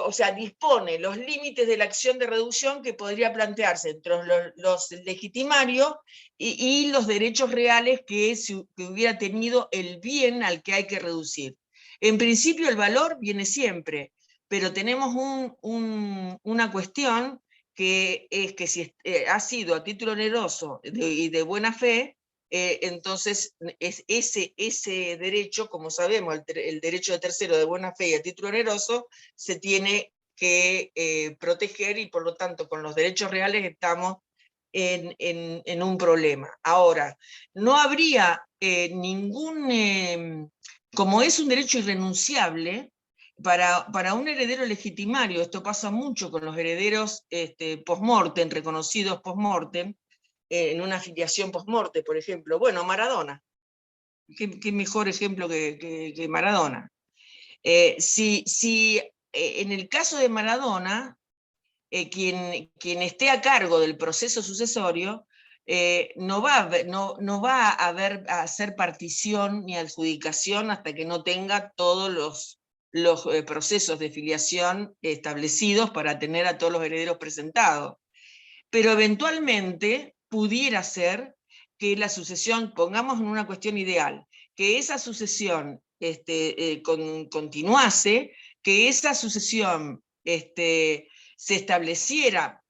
o sea, dispone los límites de la acción de reducción que podría plantearse entre los legitimarios y los derechos reales que hubiera tenido el bien al que hay que reducir. En principio el valor viene siempre, pero tenemos una cuestión que es que si ha sido a título oneroso y de buena fe, entonces ese derecho, como sabemos, el derecho de tercero de buena fe y a título oneroso, se tiene que proteger, y por lo tanto con los derechos reales estamos en un problema. Ahora, no habría como es un derecho irrenunciable, para un heredero legitimario, esto pasa mucho con los herederos post-mortem, reconocidos post-mortem, en una filiación post-mortem, por ejemplo. Bueno, Maradona. ¿Qué mejor ejemplo que Maradona? Si en el caso de Maradona, quien esté a cargo del proceso sucesorio, no va a hacer partición ni adjudicación hasta que no tenga todos los procesos de filiación establecidos para tener a todos los herederos presentados. Pero eventualmente pudiera ser que la sucesión, pongamos en una cuestión ideal, que esa sucesión continuase, que esa sucesión se estableciera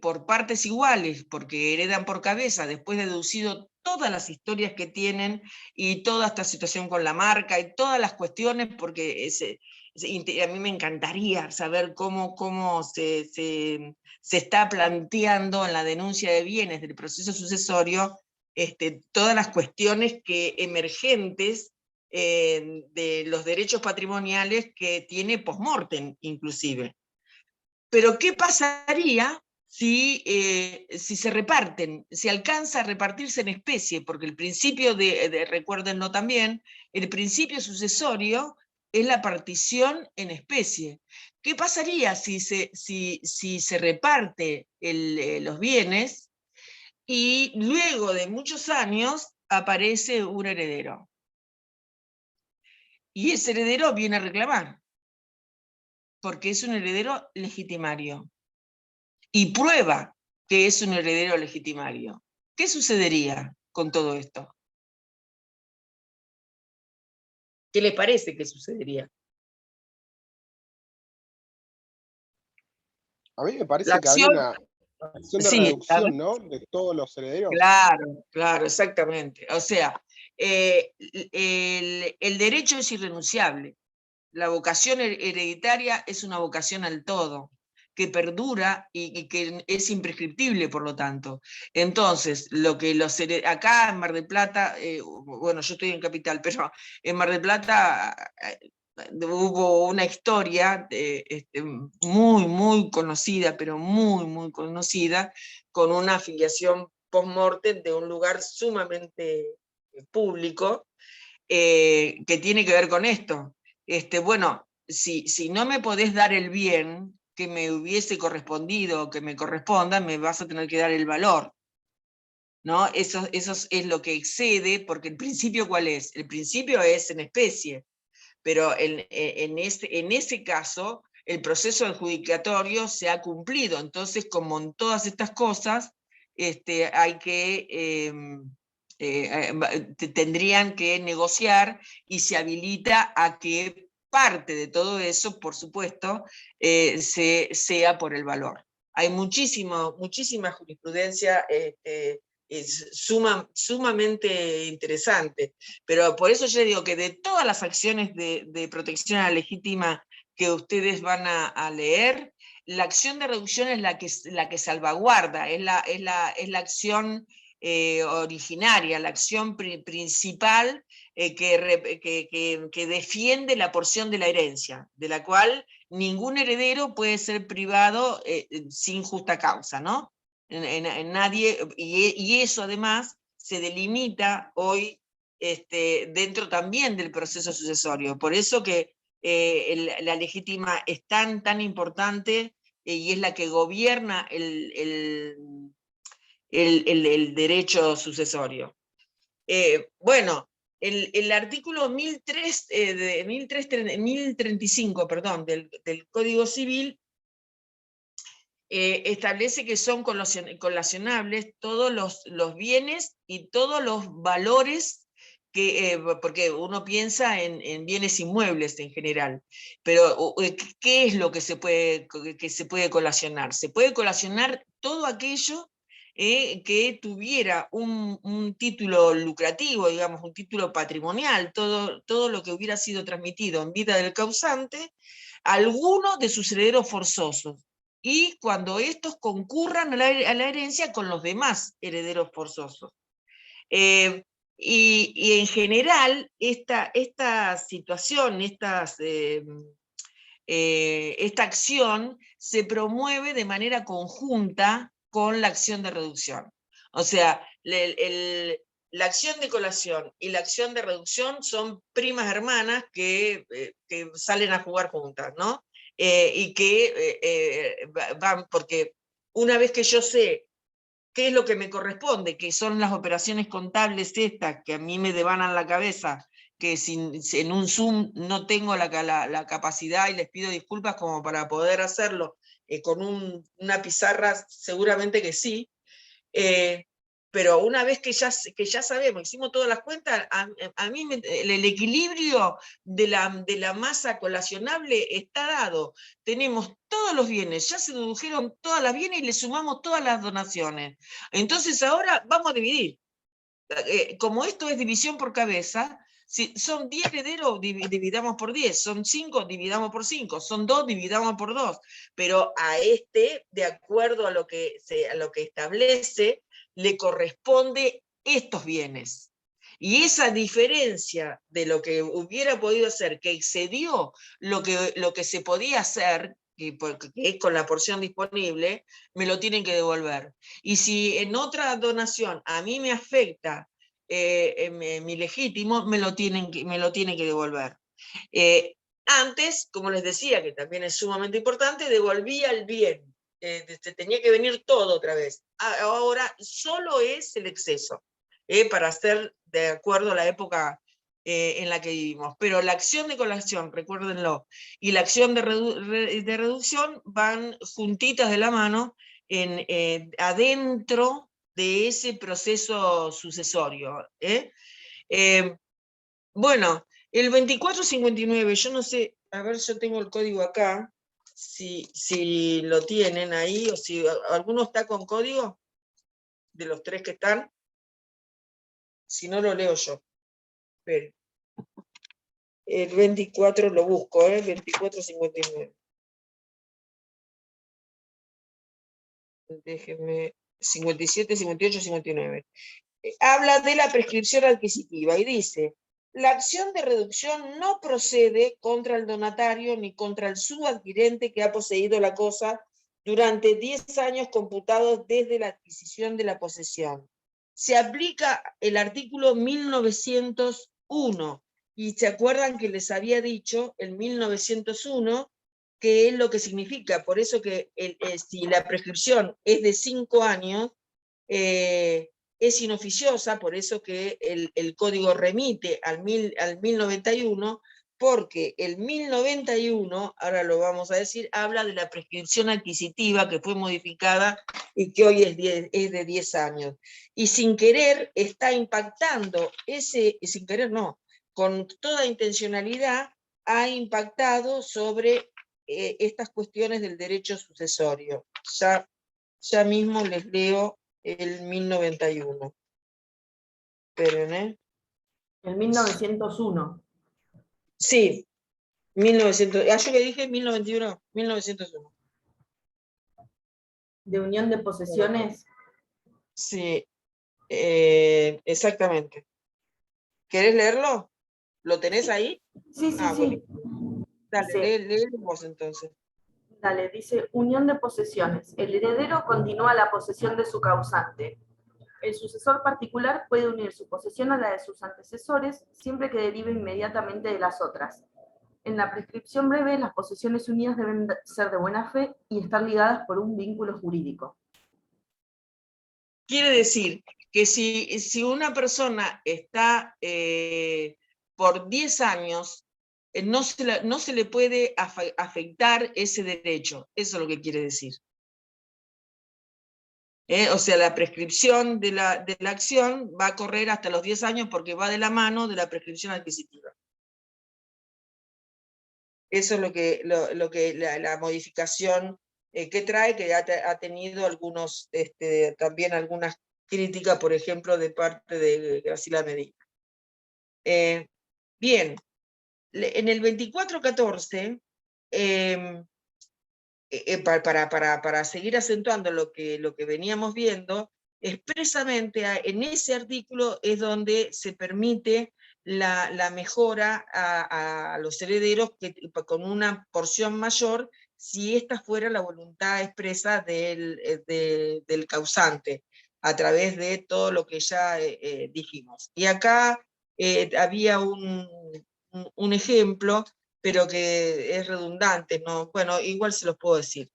por partes iguales, porque heredan por cabeza, después de deducido todas las historias que tienen y toda esta situación con la marca y todas las cuestiones, porque a mí me encantaría saber cómo se está planteando en la denuncia de bienes del proceso sucesorio todas las cuestiones emergentes de los derechos patrimoniales que tiene post-mortem, inclusive. Pero ¿qué pasaría si se reparten, si alcanza a repartirse en especie? Porque el principio recuérdenlo también, el principio sucesorio es la partición en especie. ¿Qué pasaría si se reparte los bienes y luego de muchos años aparece un heredero? Y ese heredero viene a reclamar, porque es un heredero legitimario, y prueba que es un heredero legitimario. ¿Qué sucedería con todo esto? ¿Qué les parece que sucedería? A mí me parece que habría una acción de reducción, ¿no? De todos los herederos. Claro, exactamente. O sea, el derecho es irrenunciable. La vocación hereditaria es una vocación al todo, que perdura y que es imprescriptible, por lo tanto. Entonces, acá en Mar del Plata, bueno, yo estoy en Capital, pero en Mar del Plata hubo una historia muy conocida, pero muy conocida, con una afiliación post-mortem de un lugar sumamente público, que tiene que ver con esto. Bueno, si no me podés dar el bien que me hubiese correspondido o que me corresponda, me vas a tener que dar el valor, ¿no? Eso es lo que excede, porque el principio, ¿cuál es? El principio es en especie, pero en ese caso el proceso adjudicatorio se ha cumplido. Entonces, como en todas estas cosas, hay que... tendrían que negociar, y se habilita a que parte de todo eso, por supuesto, sea por el valor. Hay muchísima jurisprudencia sumamente interesante, pero por eso yo digo que de todas las acciones de protección a la legítima que ustedes van a leer, la acción de reducción es la que salvaguarda, es la acción originaria, la acción principal que defiende la porción de la herencia, de la cual ningún heredero puede ser privado sin justa causa, ¿no? En nadie, y eso además se delimita hoy dentro también del proceso sucesorio. Por eso que la legítima es tan importante, y es la que gobierna el derecho sucesorio. Bueno, el artículo 1035, perdón, del Código Civil establece que son colacionables todos los bienes y todos los valores porque uno piensa en bienes inmuebles en general, pero ¿qué es lo que se puede colacionar? Se puede colacionar todo aquello que tuviera un título lucrativo, digamos, un título patrimonial, todo lo que hubiera sido transmitido en vida del causante, alguno de sus herederos forzosos, y cuando estos concurran a la herencia con los demás herederos forzosos. Y en general, esta situación, esta acción se promueve de manera conjunta con la acción de reducción. O sea, la acción de colación y la acción de reducción son primas hermanas que salen a jugar juntas, ¿no? Y que van, porque una vez que yo sé qué es lo que me corresponde, que son las operaciones contables estas, que a mí me devanan la cabeza, que en un Zoom no tengo la capacidad, y les pido disculpas como para poder hacerlo, con una pizarra seguramente que sí, pero una vez que ya sabemos, hicimos todas las cuentas, a mí el equilibrio de la masa colacionable está dado. Tenemos todos los bienes, ya se dedujeron todas las bienes y le sumamos todas las donaciones. Entonces ahora vamos a dividir. Como esto es división por cabeza, si son 10 herederos, dividamos por 10, son 5, dividamos por 5, son 2, dividamos por 2, pero a de acuerdo a lo que establece, le corresponde estos bienes. Y esa diferencia de lo que hubiera podido hacer, que excedió lo que se podía hacer, que es con la porción disponible, me lo tienen que devolver. Y si en otra donación a mí me afecta mi legítimo, me lo tienen que devolver. Antes, como les decía, que también es sumamente importante, devolvía el bien. Tenía que venir todo otra vez. Ahora solo es el exceso, para hacer de acuerdo a la época en la que vivimos. Pero la acción de colación, recuérdenlo, y la acción de reducción van juntitas de la mano adentro de ese proceso sucesorio. Bueno, el 2459, yo no sé, a ver, yo tengo el código acá, si lo tienen ahí, o si alguno está con código, de los tres que están, si no lo leo yo. Esperen. El 24 lo busco, 2459. Déjenme, 57, 58, 59. Habla de la prescripción adquisitiva y dice: la acción de reducción no procede contra el donatario ni contra el subadquirente que ha poseído la cosa durante 10 años computados desde la adquisición de la posesión. Se aplica el artículo 1901, y se acuerdan que les había dicho el 1901 qué es lo que significa. Por eso que si la prescripción es de 5 años, es inoficiosa, por eso que el código remite al 1091, porque el 1091, ahora lo vamos a decir, habla de la prescripción adquisitiva que fue modificada y que hoy es de 10 años. Y sin querer está impactando, sin querer no, con toda intencionalidad ha impactado sobre estas cuestiones del derecho sucesorio. Ya mismo les leo el 1091. Esperen, El 1901. Sí, 1900. Yo que dije 1091, 1901. De unión de posesiones. Sí, exactamente. ¿Querés leerlo? ¿Lo tenés ahí? Sí, sí, sí. Bueno. Dale, lee vos entonces. Dale, dice: unión de posesiones. El heredero continúa la posesión de su causante. El sucesor particular puede unir su posesión a la de sus antecesores siempre que derive inmediatamente de las otras. En la prescripción breve, las posesiones unidas deben ser de buena fe y estar ligadas por un vínculo jurídico. Quiere decir que si una persona está por 10 años, no se le puede afectar ese derecho. Eso es lo que quiere decir. O sea, la prescripción de la acción va a correr hasta los 10 años porque va de la mano de la prescripción adquisitiva. Eso es lo que la modificación que trae, que ha tenido algunos, también algunas críticas, por ejemplo, de parte de Graciela Medina. Bien, en el 2414, para seguir acentuando lo que veníamos viendo, expresamente en ese artículo es donde se permite la mejora a los herederos con una porción mayor, si esta fuera la voluntad expresa del causante, a través de todo lo que ya dijimos. Y acá había un ejemplo, pero que es redundante, ¿no? Bueno, igual se los puedo decir,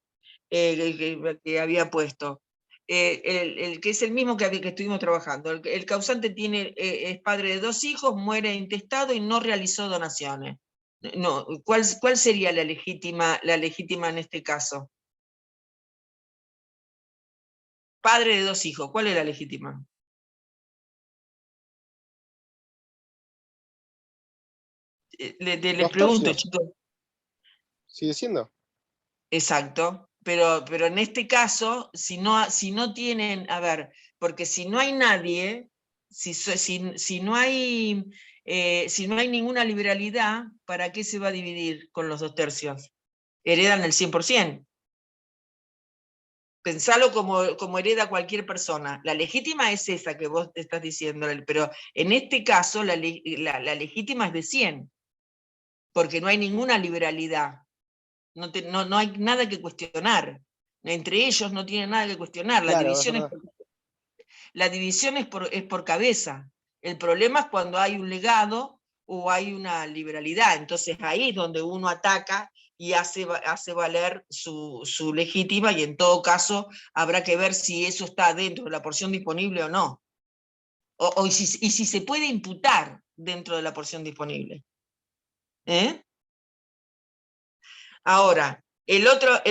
que había puesto. El que es el mismo que estuvimos trabajando. El causante es padre de 2 hijos, muere intestado y no realizó donaciones. No, ¿cuál sería la legítima en este caso? Padre de 2 hijos, ¿cuál es la legítima? Les pregunto, chicos. ¿Sigue siendo? Exacto, pero en este caso, si no tienen, a ver, porque si no hay nadie, si no hay ninguna liberalidad, ¿para qué se va a dividir con los 2/3? Heredan el 100%. Pensalo como hereda cualquier persona. La legítima es esa que vos te estás diciendo, pero en este caso la legítima es de 100, porque no hay ninguna liberalidad. No hay nada que cuestionar. Entre ellos no tienen nada que cuestionar. La división es por cabeza. El problema es cuando hay un legado o hay una liberalidad. Entonces ahí es donde uno ataca y hace valer su legítima, y en todo caso habrá que ver si eso está dentro de la porción disponible o no. Y si se puede imputar dentro de la porción disponible. Ahora, el otro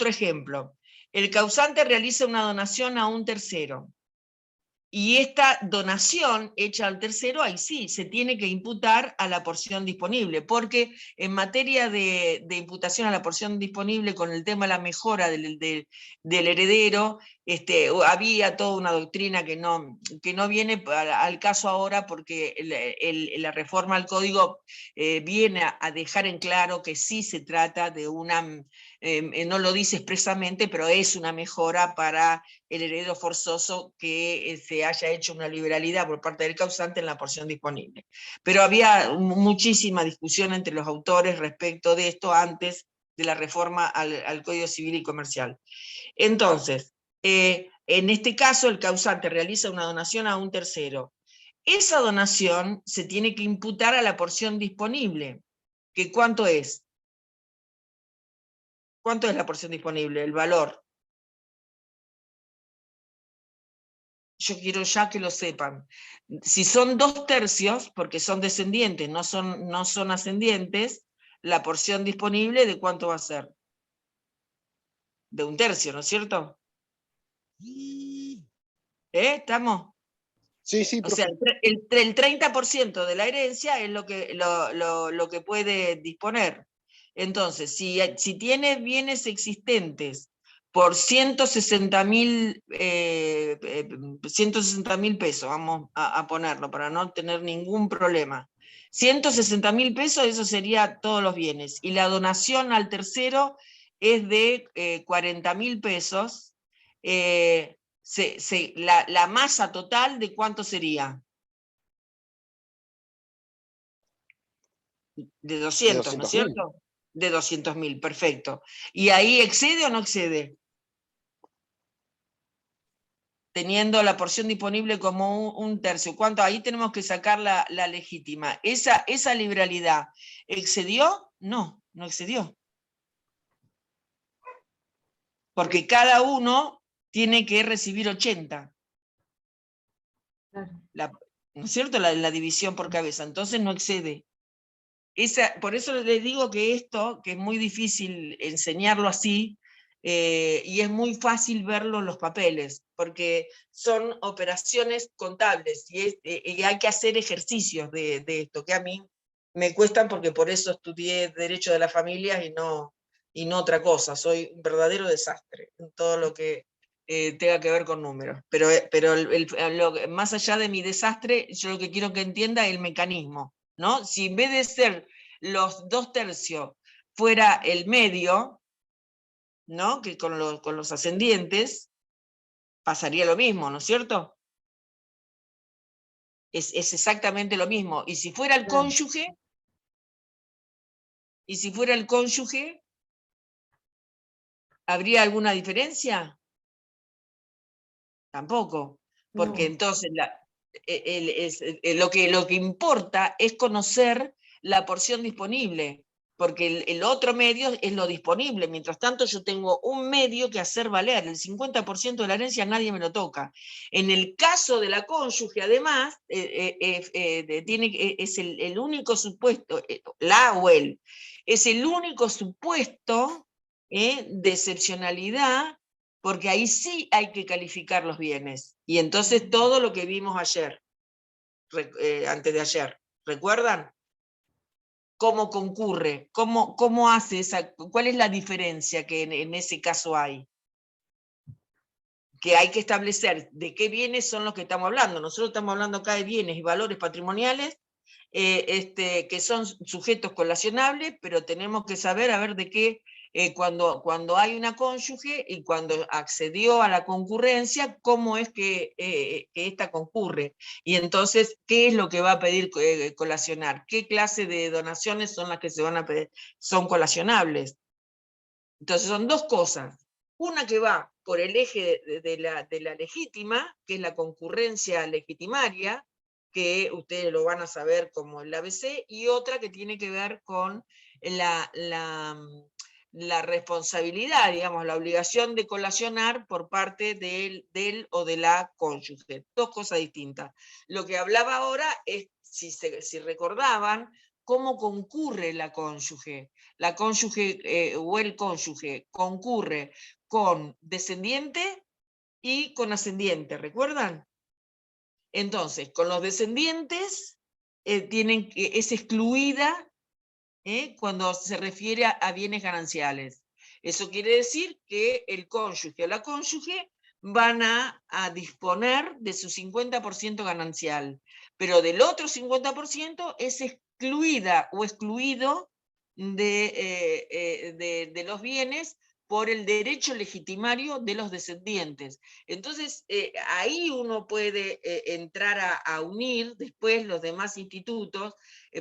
ejemplo. El causante realiza una donación a un tercero. Y esta donación hecha al tercero, ahí sí, se tiene que imputar a la porción disponible, porque en materia de imputación a la porción disponible, con el tema de la mejora del heredero, había toda una doctrina que no viene al caso ahora, porque la reforma al código viene a dejar en claro que sí se trata de una, no lo dice expresamente, pero es una mejora para el heredero forzoso que se haya hecho una liberalidad por parte del causante en la porción disponible. Pero había muchísima discusión entre los autores respecto de esto antes de la reforma al Código Civil y Comercial. Entonces, en este caso el causante realiza una donación a un tercero. Esa donación se tiene que imputar a la porción disponible. ¿Que cuánto es? ¿Cuánto es la porción disponible? El valor. Yo quiero ya que lo sepan. Si son 2/3, porque son descendientes, no son ascendientes, la porción disponible, ¿de cuánto va a ser? De 1/3, ¿no es cierto? ¿Estamos? Sí, sí, o sea, el 30% de la herencia es lo que puede disponer. Entonces, si tiene bienes existentes por 160.000 pesos, vamos a ponerlo para no tener ningún problema. 160.000 pesos, eso sería todos los bienes. Y la donación al tercero es de 40.000 pesos. La masa total, ¿de cuánto sería? De 200, ¿no es cierto? De 200.000, perfecto. ¿Y ahí excede o no excede? Teniendo la porción disponible como un tercio. ¿Cuánto? Ahí tenemos que sacar la legítima. ¿Esa liberalidad excedió? No, no excedió. Porque cada uno tiene que recibir 80. ¿No es cierto? La división por cabeza. Entonces no excede. Por eso les digo que esto, que es muy difícil enseñarlo así, y es muy fácil verlo en los papeles, porque son operaciones contables, y hay que hacer ejercicios de esto, que a mí me cuestan porque por eso estudié Derecho de las Familias y no otra cosa. Soy un verdadero desastre en todo lo que tenga que ver con números. Pero más allá de mi desastre, yo lo que quiero que entienda es el mecanismo, ¿no? Si en vez de ser los 2/3 fuera el medio, ¿no? Que con los ascendientes pasaría lo mismo, ¿no es cierto? Es exactamente lo mismo. Y si fuera el cónyuge, ¿habría alguna diferencia? Tampoco, porque No. entonces lo que importa es conocer la porción disponible, porque el otro medio es lo disponible. Mientras tanto, yo tengo un medio que hacer valer. El 50% de la herencia nadie me lo toca. En el caso de la cónyuge, además, es el único supuesto, la o él, es el único supuesto de excepcionalidad, porque ahí sí hay que calificar los bienes. Y entonces todo lo que vimos ayer, antes de ayer, ¿recuerdan? ¿Cómo concurre? ¿Cómo hace cuál es la diferencia que en ese caso hay? Que hay que establecer de qué bienes son los que estamos hablando. Nosotros estamos hablando acá de bienes y valores patrimoniales, que son sujetos colacionables, pero tenemos que saber a ver de qué, cuando hay una cónyuge y cuando accedió a la concurrencia, cómo es que esta concurre. Y entonces, ¿qué es lo que va a pedir colacionar? ¿Qué clase de donaciones son las que se van a pedir? Son colacionables. Entonces son dos cosas. Una que va por el eje de la legítima, que es la concurrencia legitimaria, que ustedes lo van a saber como el ABC, y otra que tiene que ver con la responsabilidad, digamos, la obligación de colacionar por parte del o de la cónyuge. Dos cosas distintas. Lo que hablaba ahora es, si recordaban, cómo concurre la cónyuge. La cónyuge o el cónyuge concurre con descendiente y con ascendiente, ¿recuerdan? Entonces, con los descendientes es excluida cuando se refiere a bienes gananciales. Eso quiere decir que el cónyuge o la cónyuge van a disponer de su 50% ganancial, pero del otro 50% es excluida o excluido de los bienes por el derecho legitimario de los descendientes. Entonces, ahí uno puede entrar a unir después los demás institutos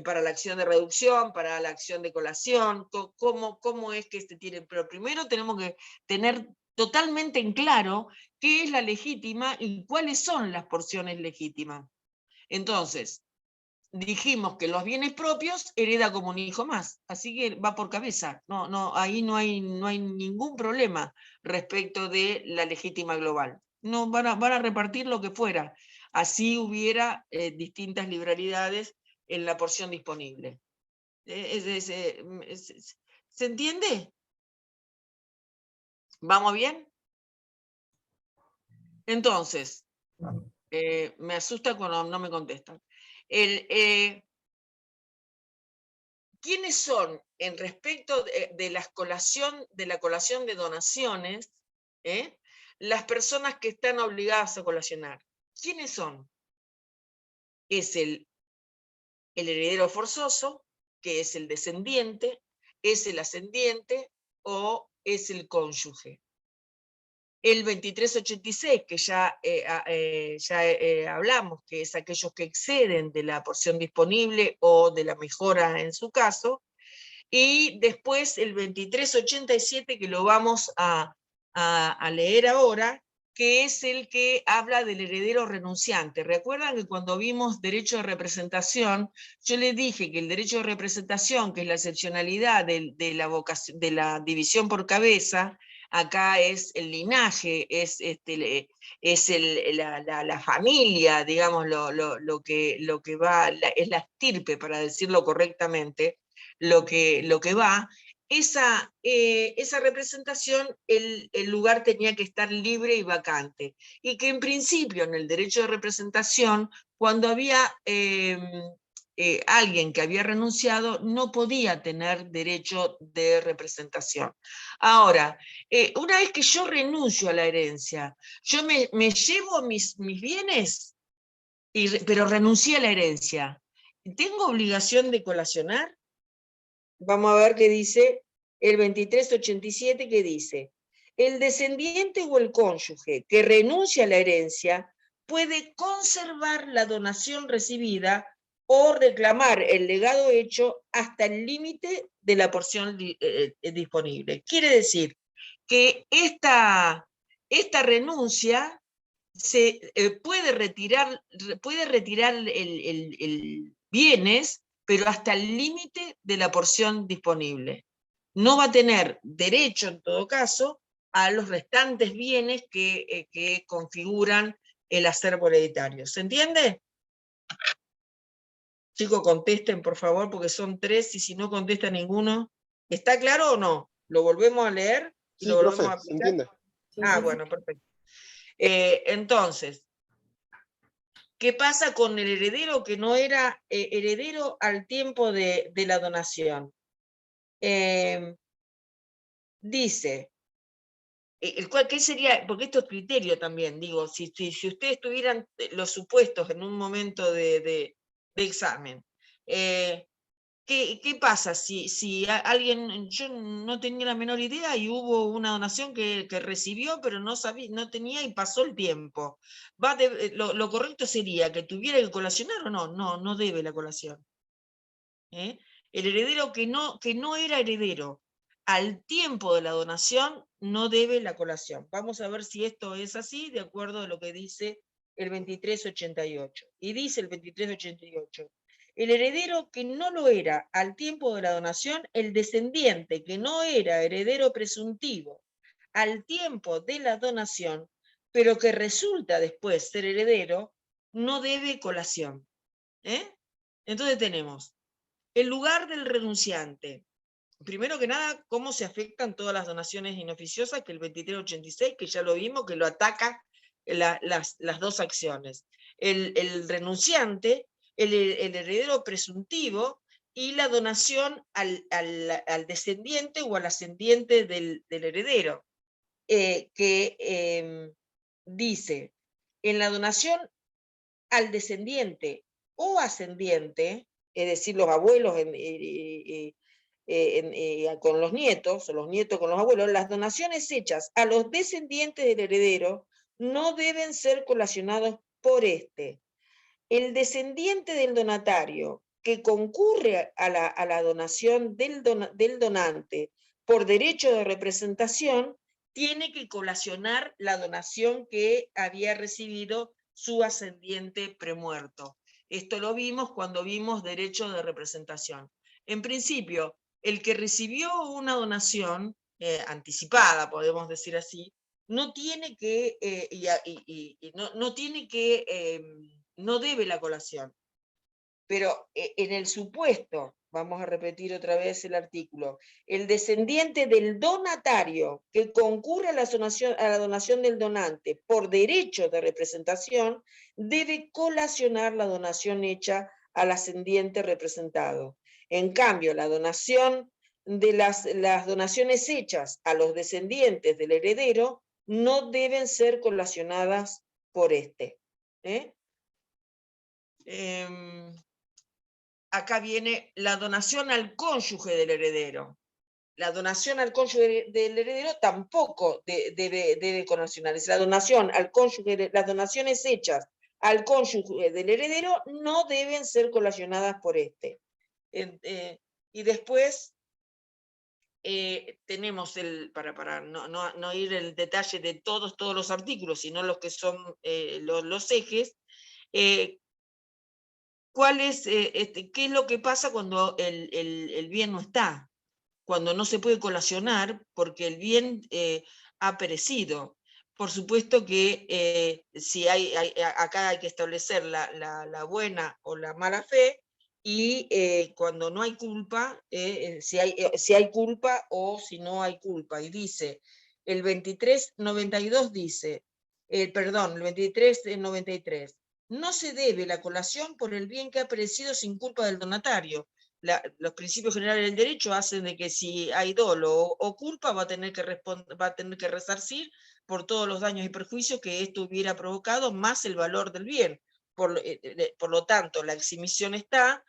para la acción de reducción, para la acción de colación, cómo es que tiene. Pero primero tenemos que tener totalmente en claro qué es la legítima y cuáles son las porciones legítimas. Entonces, dijimos que los bienes propios hereda como un hijo más, así que va por cabeza. Ahí no hay ningún problema respecto de la legítima global. No, van a repartir lo que fuera. Así hubiera distintas liberalidades en la porción disponible. ¿Se entiende? ¿Vamos bien? Entonces, me asusta cuando no me contestan. ¿Quiénes son, en respecto de la colación de donaciones, las personas que están obligadas a colacionar? ¿Quiénes son? Es el heredero forzoso, que es el descendiente, es el ascendiente o es el cónyuge. El 2386, que ya hablamos, que es aquellos que exceden de la porción disponible o de la mejora en su caso, y después el 2387, que lo vamos a leer ahora, que es el que habla del heredero renunciante. Recuerdan que cuando vimos derecho de representación, yo les dije que el derecho de representación, que es la excepcionalidad de la división por cabeza, acá es el linaje, es la familia, digamos, lo que va, es la estirpe, para decirlo correctamente, lo que va, esa representación, el lugar tenía que estar libre y vacante. Y que en principio en el derecho de representación, cuando había alguien que había renunciado, no podía tener derecho de representación. Ahora, una vez que yo renuncio a la herencia, yo me llevo mis bienes, pero renuncié a la herencia. ¿Tengo obligación de colacionar? Vamos a ver qué dice el 2387, que dice: el descendiente o el cónyuge que renuncia a la herencia puede conservar la donación recibida o reclamar el legado hecho hasta el límite de la porción disponible. Quiere decir que esta renuncia se puede retirar el bienes, pero hasta el límite de la porción disponible. No va a tener derecho, en todo caso, a los restantes bienes que configuran el acervo hereditario. ¿Se entiende? Chicos, contesten, por favor, porque son 3, y si no contesta ninguno. ¿Está claro o no? ¿Lo volvemos a leer y Sí, lo volvemos profe, a se aplicar? entiende. Bueno, perfecto. Entonces, ¿qué pasa con el heredero que no era heredero al tiempo de la donación? Dice, ¿qué sería? Porque esto es criterio también, digo, si ustedes tuvieran los supuestos en un momento de examen, ¿qué pasa si alguien, yo no tenía la menor idea y hubo una donación que recibió, pero no sabía, no tenía y pasó el tiempo? Lo correcto sería que tuviera que colacionar o no. No debe la colación. El heredero que no era heredero al tiempo de la donación no debe la colación. Vamos a ver si esto es así, de acuerdo a lo que dice el 2388. Y dice el 2388: el heredero que no lo era al tiempo de la donación, el descendiente que no era heredero presuntivo al tiempo de la donación, pero que resulta después ser heredero, no debe colación. Entonces tenemos el lugar del renunciante. Primero que nada, cómo se afectan todas las donaciones inoficiosas, que el 2386, que ya lo vimos, que lo ataca las dos acciones. El renunciante, el heredero presuntivo y la donación al descendiente o al ascendiente del heredero, que dice, en la donación al descendiente o ascendiente, es decir, los abuelos con los nietos, o los nietos con los abuelos, las donaciones hechas a los descendientes del heredero no deben ser colacionados por este. El descendiente del donatario que concurre a la donación del donante por derecho de representación tiene que colacionar la donación que había recibido su ascendiente premuerto. Esto lo vimos cuando vimos derecho de representación. En principio, el que recibió una donación anticipada, podemos decir así, no tiene que, no debe la colación. Pero en el supuesto, vamos a repetir otra vez el artículo, el descendiente del donatario que concurre a la donación del donante por derecho de representación debe colacionar la donación hecha al ascendiente representado. En cambio, la donación de las donaciones hechas a los descendientes del heredero no deben ser colacionadas por este. Acá viene la donación al cónyuge del heredero. La donación al cónyuge del heredero tampoco debe colacionar. Es la donación al cónyuge, las donaciones hechas al cónyuge del heredero no deben ser colacionadas por este. Y después tenemos para no ir el detalle de todos los artículos, sino los que son los ejes. ¿Qué es lo que pasa cuando el bien no está? Cuando no se puede colacionar porque el bien ha perecido. Por supuesto que si acá hay que establecer la buena o la mala fe, y cuando no hay culpa, si hay culpa o si no hay culpa. Y dice, el 2392 dice, perdón, el 2393, no se debe la colación por el bien que ha perecido sin culpa del donatario. Los principios generales del derecho hacen de que si hay dolo o culpa va a tener que resarcir por todos los daños y perjuicios que esto hubiera provocado, más el valor del bien. Por lo tanto, la exhibición está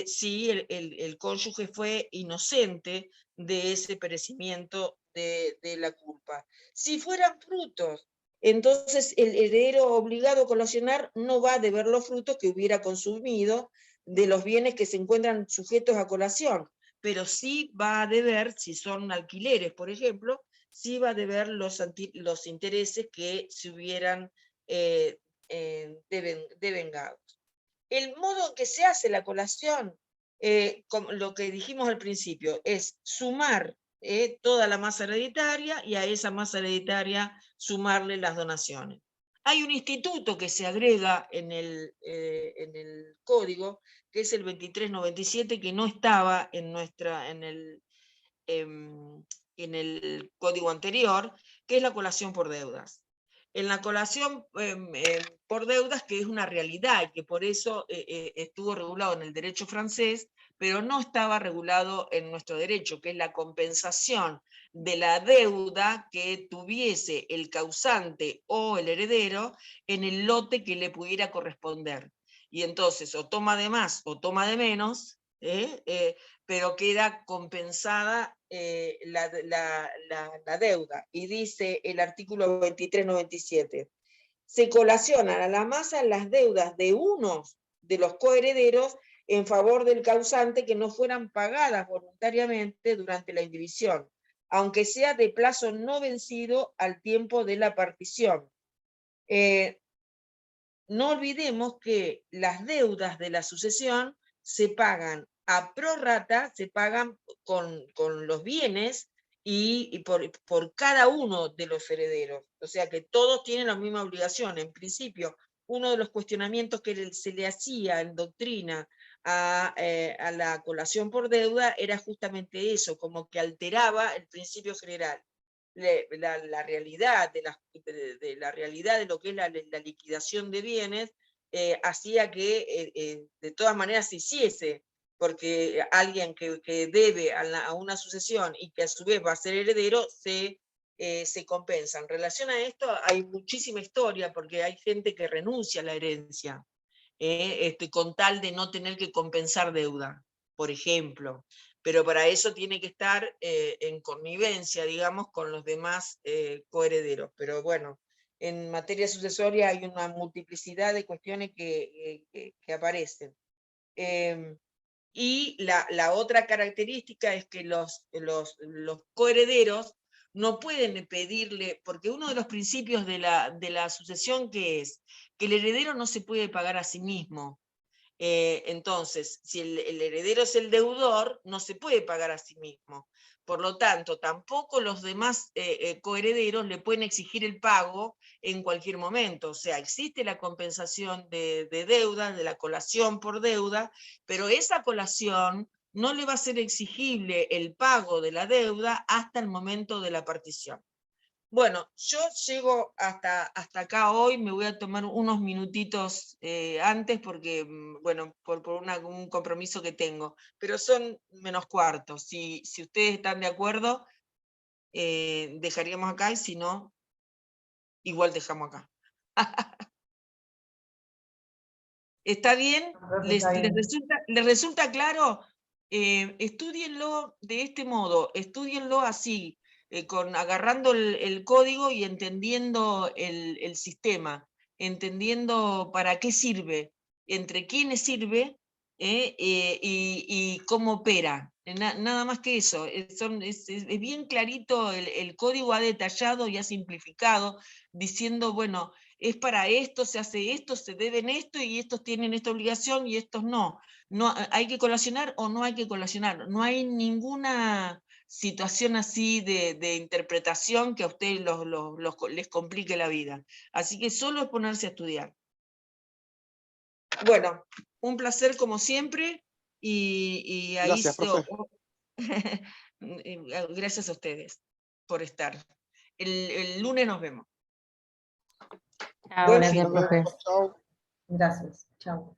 si el cónyuge fue inocente de ese perecimiento de la culpa. Si fueran frutos, entonces el heredero obligado a colacionar no va a deber los frutos que hubiera consumido de los bienes que se encuentran sujetos a colación, pero sí va a deber, si son alquileres, por ejemplo, sí va a deber los intereses que se hubieran devengados. El modo en que se hace la colación, como lo que dijimos al principio, es sumar toda la masa hereditaria y a esa masa hereditaria sumarle las donaciones. Hay un instituto que se agrega en el código, que es el 2397, que no estaba en el código anterior, que es la colación por deudas. En la colación por deudas, que es una realidad y que por eso estuvo regulado en el derecho francés, pero no estaba regulado en nuestro derecho, que es la compensación de la deuda que tuviese el causante o el heredero en el lote que le pudiera corresponder. Y entonces o toma de más o toma de menos, pero queda compensada la deuda. Y dice el artículo 2397, se colacionan a la masa las deudas de unos de los coherederos en favor del causante que no fueran pagadas voluntariamente durante la indivisión, aunque sea de plazo no vencido al tiempo de la partición. No olvidemos que las deudas de la sucesión se pagan a prorrata, se pagan con los bienes y por cada uno de los herederos. O sea que todos tienen la misma obligación. En principio, uno de los cuestionamientos que se le hacía en doctrina a la colación por deuda era justamente eso, como que alteraba el principio general. La realidad de la realidad de lo que es la liquidación de bienes hacía que de todas maneras se hiciese, porque alguien que debe a una sucesión y que a su vez va a ser heredero se compensa. En relación a esto hay muchísima historia, porque hay gente que renuncia a la herencia con tal de no tener que compensar deuda, por ejemplo. Pero para eso tiene que estar en connivencia, digamos, con los demás coherederos. Pero bueno, en materia sucesoria hay una multiplicidad de cuestiones que aparecen. Y la otra característica es que los coherederos no pueden pedirle, porque uno de los principios de la sucesión que es que el heredero no se puede pagar a sí mismo. Entonces, si el heredero es el deudor, no se puede pagar a sí mismo. Por lo tanto, tampoco los demás coherederos le pueden exigir el pago en cualquier momento. O sea, existe la compensación de deuda, de la colación por deuda, pero esa colación no le va a ser exigible el pago de la deuda hasta el momento de la partición. Bueno, yo llego hasta acá hoy, me voy a tomar unos minutitos antes porque, bueno, por un compromiso que tengo, pero son menos cuartos. Si ustedes están de acuerdo, dejaríamos acá, y si no, igual dejamos acá. ¿Está bien? ¿Les resulta claro? Estúdienlo de este modo, estúdienlo así, agarrando el código y entendiendo el sistema, entendiendo para qué sirve, entre quiénes sirve y cómo opera. Nada más que eso. Es bien clarito, el código ha detallado y ha simplificado, diciendo, bueno, es para esto, se hace esto, se deben esto, y estos tienen esta obligación y estos no. ¿Hay que colacionar o no hay que colacionar? No hay ninguna situación así de interpretación que a ustedes les complique la vida. Así que solo es ponerse a estudiar. Bueno, un placer como siempre. y ahí Gracias, profe. gracias a ustedes por estar. El lunes nos vemos. Chao, Buen gracias, fin. Nos profe. vemos, chao. Gracias. Chao.